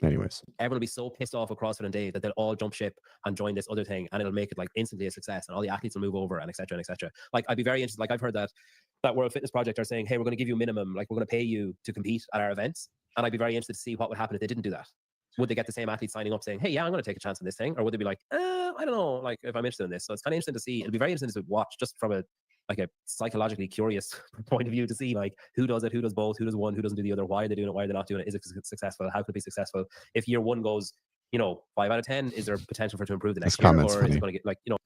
Anyways, everyone will be so pissed off with CrossFit and Dave that they'll all jump ship and join this other thing, and it'll make it like instantly a success, and all the athletes will move over, and etc. and etc. Like I'd be very interested. Like I've heard that World Fitness Project are saying, hey, we're going to give you a minimum, like we're going to pay you to compete at our events, and I'd be very interested to see what would happen if they didn't do that. Would they get the same athletes signing up saying, hey, yeah, I'm going to take a chance on this thing, or would they be like, I don't know, like if I'm interested in this? So it's kind of interesting to see. It'll be very interesting to watch just from a psychologically curious point of view to see like who does it, who does both, who does one, who doesn't do the other, why are they doing it, why are they not doing it, is it successful, how could it be successful? If year one goes, 5 out of 10, is there potential for it to improve the next year, or is it going to get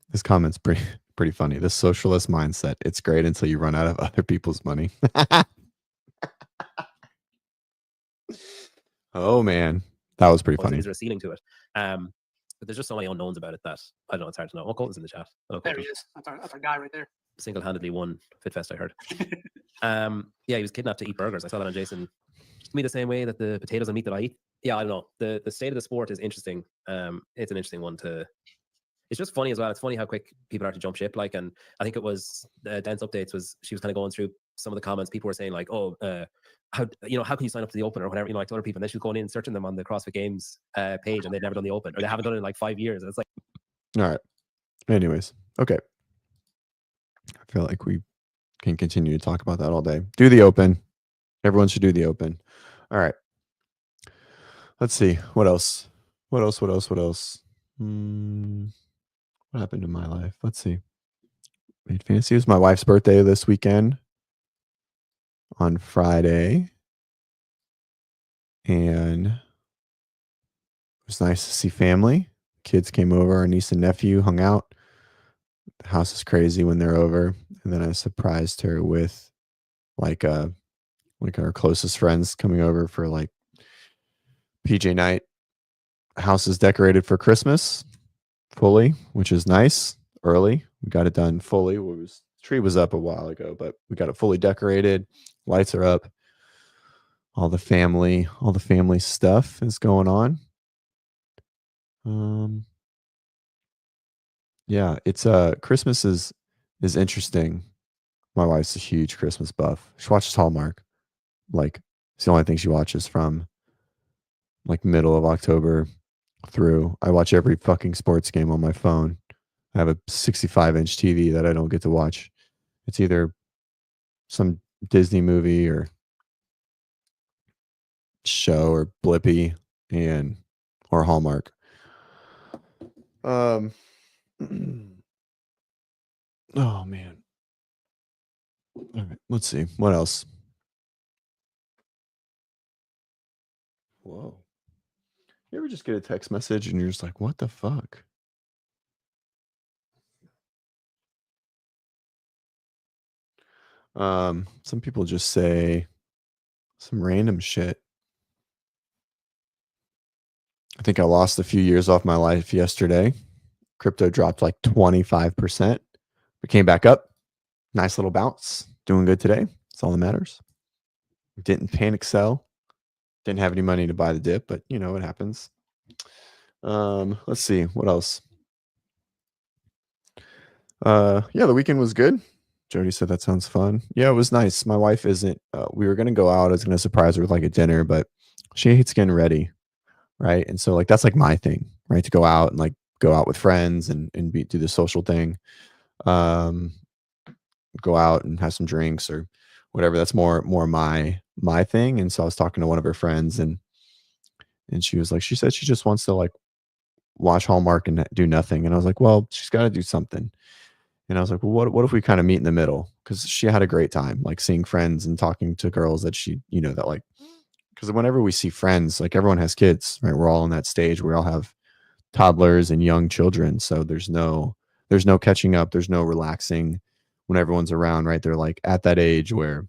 This comment's pretty funny. This socialist mindset, it's great until you run out of other people's money. Oh man, that was pretty funny. Is there a ceiling to it? But there's just so many unknowns about it that I don't know, it's hard to know. Colton's in the chat. There he is. That's our guy right there. Single-handedly won FitFest, I heard. Yeah, he was kidnapped to eat burgers. I saw that on Jason. Me the same way that the potatoes and meat that I eat. Yeah, I don't know. The state of the sport is interesting. It's an interesting one to. It's just funny as well. It's funny how quick people are to jump ship. Like, and I think it was Dense Updates was she was kind of going through some of the comments. People were saying like, oh, how can you sign up to the Open or whatever, like to other people. And then she was going in searching them on the CrossFit Games page, and they've never done the Open, or they haven't done it in like 5 years. And it's like, all right. Anyways, okay. I feel like we can continue to talk about that all day. Do the Open. Everyone should do the Open. All right. Let's see. What else? What else? What happened in my life? Let's see. Made Fantasy. It was my wife's birthday this weekend on Friday. And it was nice to see family. Kids came over. Our niece and nephew hung out. The house is crazy when they're over. And then I surprised her with like our closest friends coming over for like PJ night. House is decorated for Christmas fully, which is nice. Early. We got it done fully. Tree was up a while ago, but we got it fully decorated. Lights are up. All the family stuff is going on. Yeah, it's Christmas is interesting. My wife's a huge Christmas buff. She watches Hallmark. Like it's the only thing she watches from like middle of October through. I watch every fucking sports game on my phone. I have a 65-inch TV that I don't get to watch. It's either some Disney movie or show or Blippi or Hallmark. Oh man. All right, let's see. What else? Whoa. You ever just get a text message and you're just like, what the fuck? Some people just say some random shit. I think I lost a few years off my life yesterday. Crypto dropped like 25%, but came back up. Nice little bounce. Doing good today. That's all that matters. Didn't panic sell. Didn't have any money to buy the dip, but you know, it happens. Let's see. What else? Yeah, the weekend was good. Jody said that sounds fun. Yeah, it was nice. My wife isn't, we were going to go out. I was going to surprise her with like a dinner, but she hates getting ready. Right. And so like, that's like my thing, right? To go out and like go out with friends and do the social thing. Go out and have some drinks or whatever. That's more my thing. And so I was talking to one of her friends and she was like, she said she just wants to like watch Hallmark and do nothing. And I was like, well, she's got to do something. And I was like, well, what if we kind of meet in the middle? Because she had a great time, like seeing friends and talking to girls that she, you know, that like, because whenever we see friends, like everyone has kids, right? We're all in that stage. We all have toddlers and young children. So there's no catching up. There's no relaxing when everyone's around, right? They're like at that age where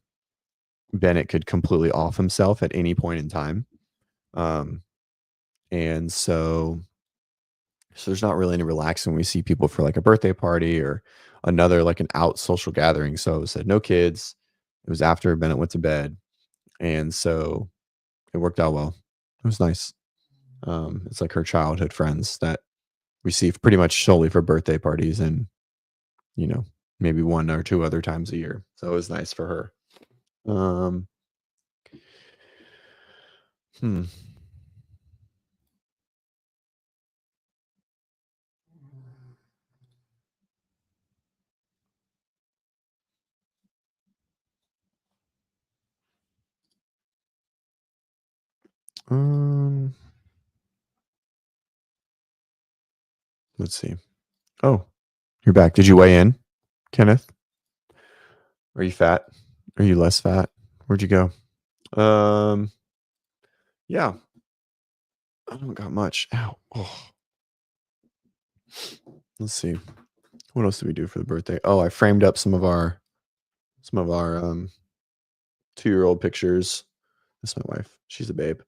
Bennett could completely off himself at any point in time. And so there's not really any relaxing when we see people for like a birthday party or another, like an out social gathering. So it said no kids. It was after Bennett went to bed. And so it worked out well. It was nice. It's like her childhood friends that we see pretty much solely for birthday parties and, you know, maybe 1 or 2 other times a year. So it was nice for her. Let's see. Oh, you're back. Did you weigh in, Kenneth? Are you fat? Are you less fat? Where'd you go? Yeah. I don't got much. Ow. Oh. Let's see. What else did we do for the birthday? Oh, I framed up some of our 2-year-old pictures. That's my wife. She's a babe.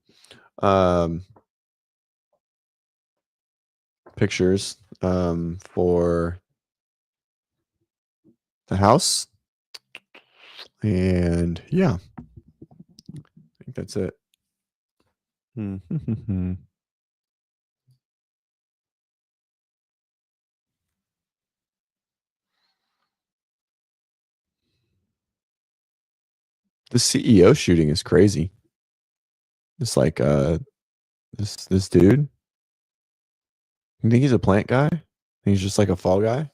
Pictures for the house. And yeah, I think that's it. The CEO shooting is crazy. It's like this dude. You think he's a plant guy? He's just like a fall guy?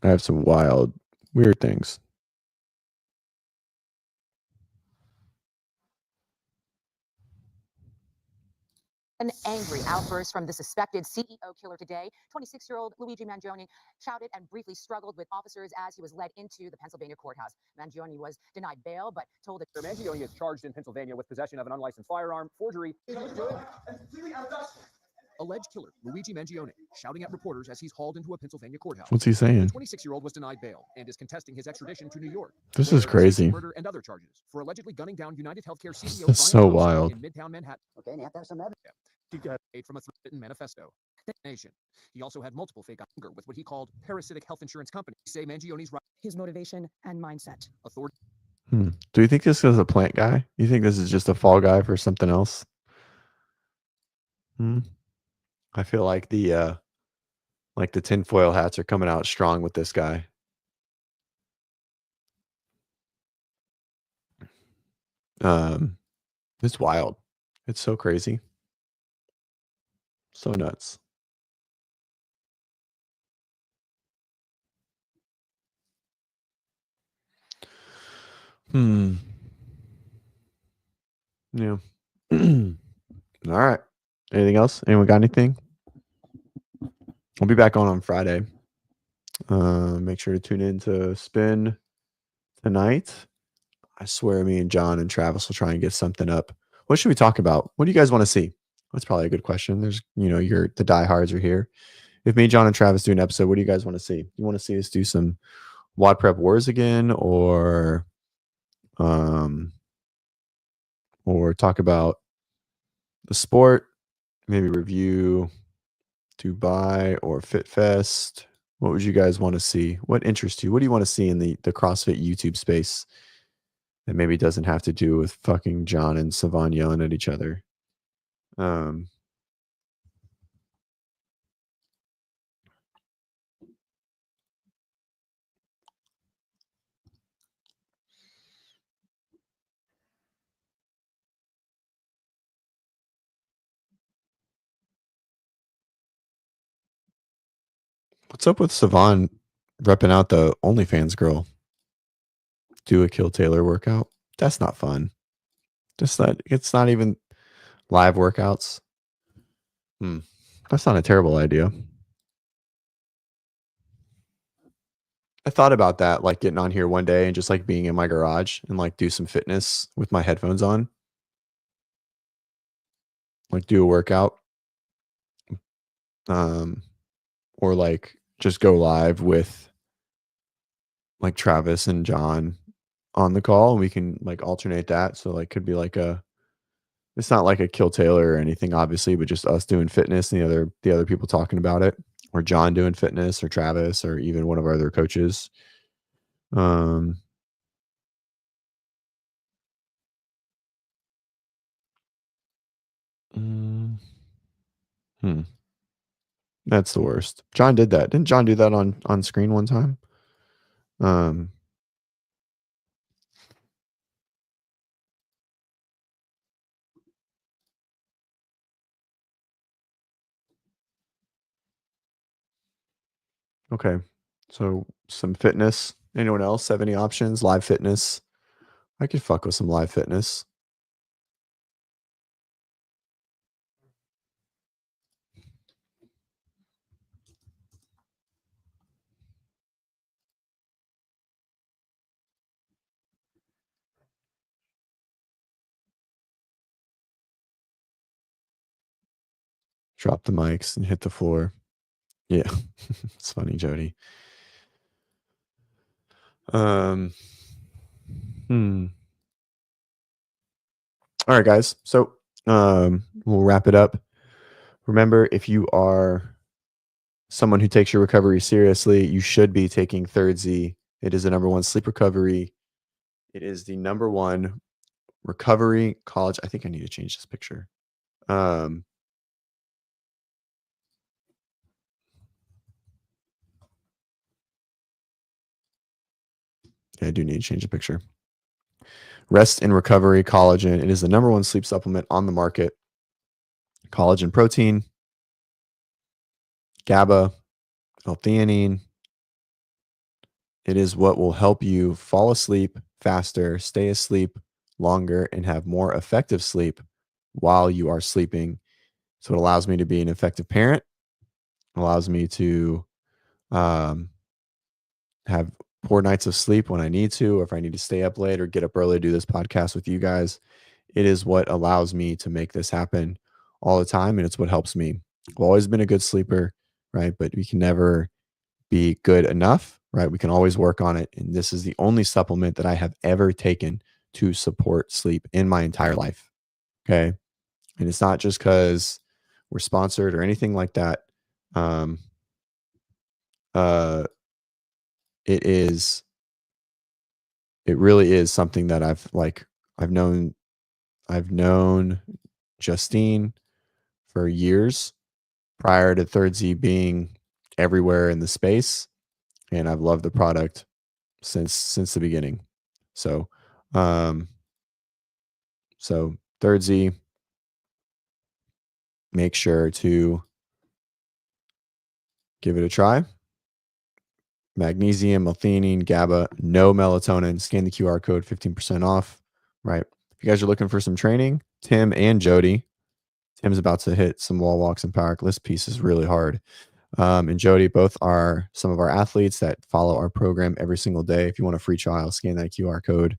I have some wild, weird things. An angry outburst from the suspected CEO killer today. 26-year-old Luigi Mangione shouted and briefly struggled with officers as he was led into the Pennsylvania courthouse. Mangione was denied bail, but told that Mangione is charged in Pennsylvania with possession of an unlicensed firearm, forgery. Alleged killer Luigi Mangione shouting at reporters as he's hauled into a Pennsylvania courthouse. What's he saying? The 26-year-old was denied bail and is contesting his extradtion to New York. This is crazy. Murder and other charges for allegedly gunning down United Healthcare CEO This is so wild. in Midtown Manhattan. Okay, and you have to have some evidence. He got aid from a written manifesto. Nation. He also had multiple fake anger with what he called parasitic health insurance companies. Say Mangione's right. his motivation and mindset. Authority. Do you think this is a plant guy? You think this is just a fall guy for something else? I feel like the tinfoil hats are coming out strong with this guy. It's wild. It's so crazy. So nuts. Yeah. All right. Anything else? Anyone got anything? I'll be back on Friday. Make sure to tune in to Spin tonight. I swear me and John and Travis will try and get something up. What should we talk about? What do you guys want to see? That's probably a good question. There's, the diehards are here. If me, John, and Travis do an episode, what do you guys want to see? You want to see us do some WODprep wars again, or or talk about the sport, maybe review Dubai or Fit Fest. What would you guys want to see? What interests you? What do you want to see in the CrossFit YouTube space that maybe doesn't have to do with fucking John and Savon yelling at each other? What's up with Savon repping out the OnlyFans girl? Do a Kill Taylor workout? That's not fun. Just that it's not even live workouts. That's not a terrible idea. I thought about that, like getting on here one day and just like being in my garage and like do some fitness with my headphones on. Like do a workout. Or like just go live with like Travis and John on the call, and we can like alternate that. So like could be like it's not like a Kill Taylor or anything, obviously, but just us doing fitness and the other people talking about it, or John doing fitness, or Travis, or even one of our other coaches. That's the worst. John did that. Didn't John do that on screen one time? Okay. So some fitness. Anyone else have any options? Live fitness. I could fuck with some live fitness. Drop the mics and hit the floor. Yeah. It's funny, Jody. All right, guys. So we'll wrap it up. Remember, if you are someone who takes your recovery seriously, you should be taking Third Z. It is the #1 sleep recovery. It is the #1 recovery college. I think I need to change this picture. Yeah, I do need to change the picture. Rest and recovery collagen. It is the #1 sleep supplement on the market. Collagen protein, GABA, L-theanine. It is what will help you fall asleep faster, stay asleep longer, and have more effective sleep while you are sleeping. So it allows me to be an effective parent, allows me to have poor nights of sleep when I need to, or if I need to stay up late or get up early to do this podcast with you guys. It is what allows me to make this happen all the time, and it's what helps me. I've always been a good sleeper, right? But we can never be good enough, right? We can always work on it. And this is the only supplement that I have ever taken to support sleep in my entire life. Okay. And it's not just because we're sponsored or anything like that. It really is something that I've known Justine for years prior to Third Z being everywhere in the space. And I've loved the product since the beginning. So Third Z, make sure to give it a try. Magnesium, L-theanine, GABA, no melatonin. Scan the QR code, 15% off. Right. If you guys are looking for some training, Tim and Jody. Tim's about to hit some wall walks and power list pieces really hard. And Jody both are some of our athletes that follow our program every single day. If you want a free trial, scan that QR code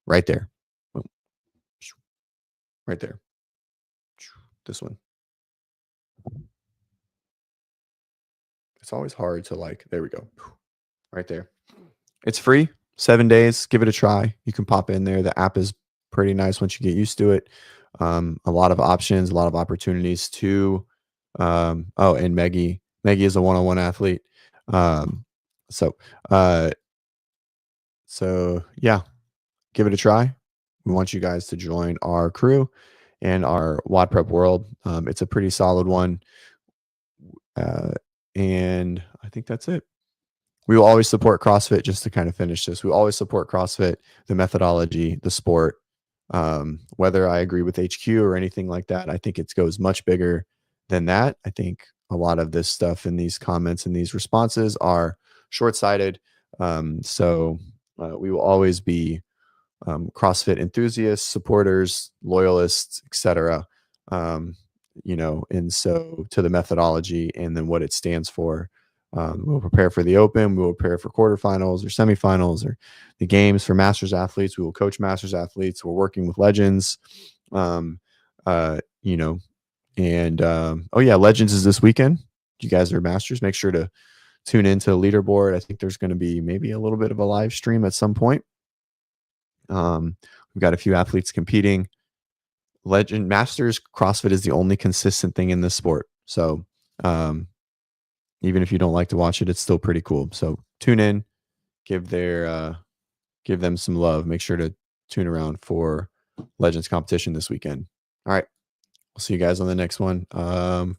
right there. Boom. Right there. This one. It's always hard to there we go. Right there. It's free, 7 days. Give it a try. You can pop in there. The app is pretty nice once you get used to it. A lot of options, a lot of opportunities to. Oh, and Maggie is a one-on-one athlete. So, uh, so yeah, give it a try. We want you guys to join our crew and our WODprep world. It's a pretty solid one. And I think that's it. We will always support CrossFit, just to kind of finish this. We always support CrossFit, the methodology, the sport. Whether I agree with HQ or anything like that, I think it goes much bigger than that. I think a lot of this stuff in these comments and these responses are short-sighted. So we will always be CrossFit enthusiasts, supporters, loyalists, etc. And so to the methodology and then what it stands for. We'll prepare for the Open. We will prepare for quarterfinals or semifinals or the games for Masters athletes. We will coach Masters athletes. We're working with legends. And oh yeah, Legends is this weekend. You guys are Masters. Make sure to tune into the leaderboard. I think there's going to be maybe a little bit of a live stream at some point. We've got a few athletes competing. Legend Masters CrossFit is the only consistent thing in this sport. So even if you don't like to watch it, it's still pretty cool. So tune in, give them some love. Make sure to tune around for Legends competition this weekend. All right. We'll see you guys on the next one. Friday.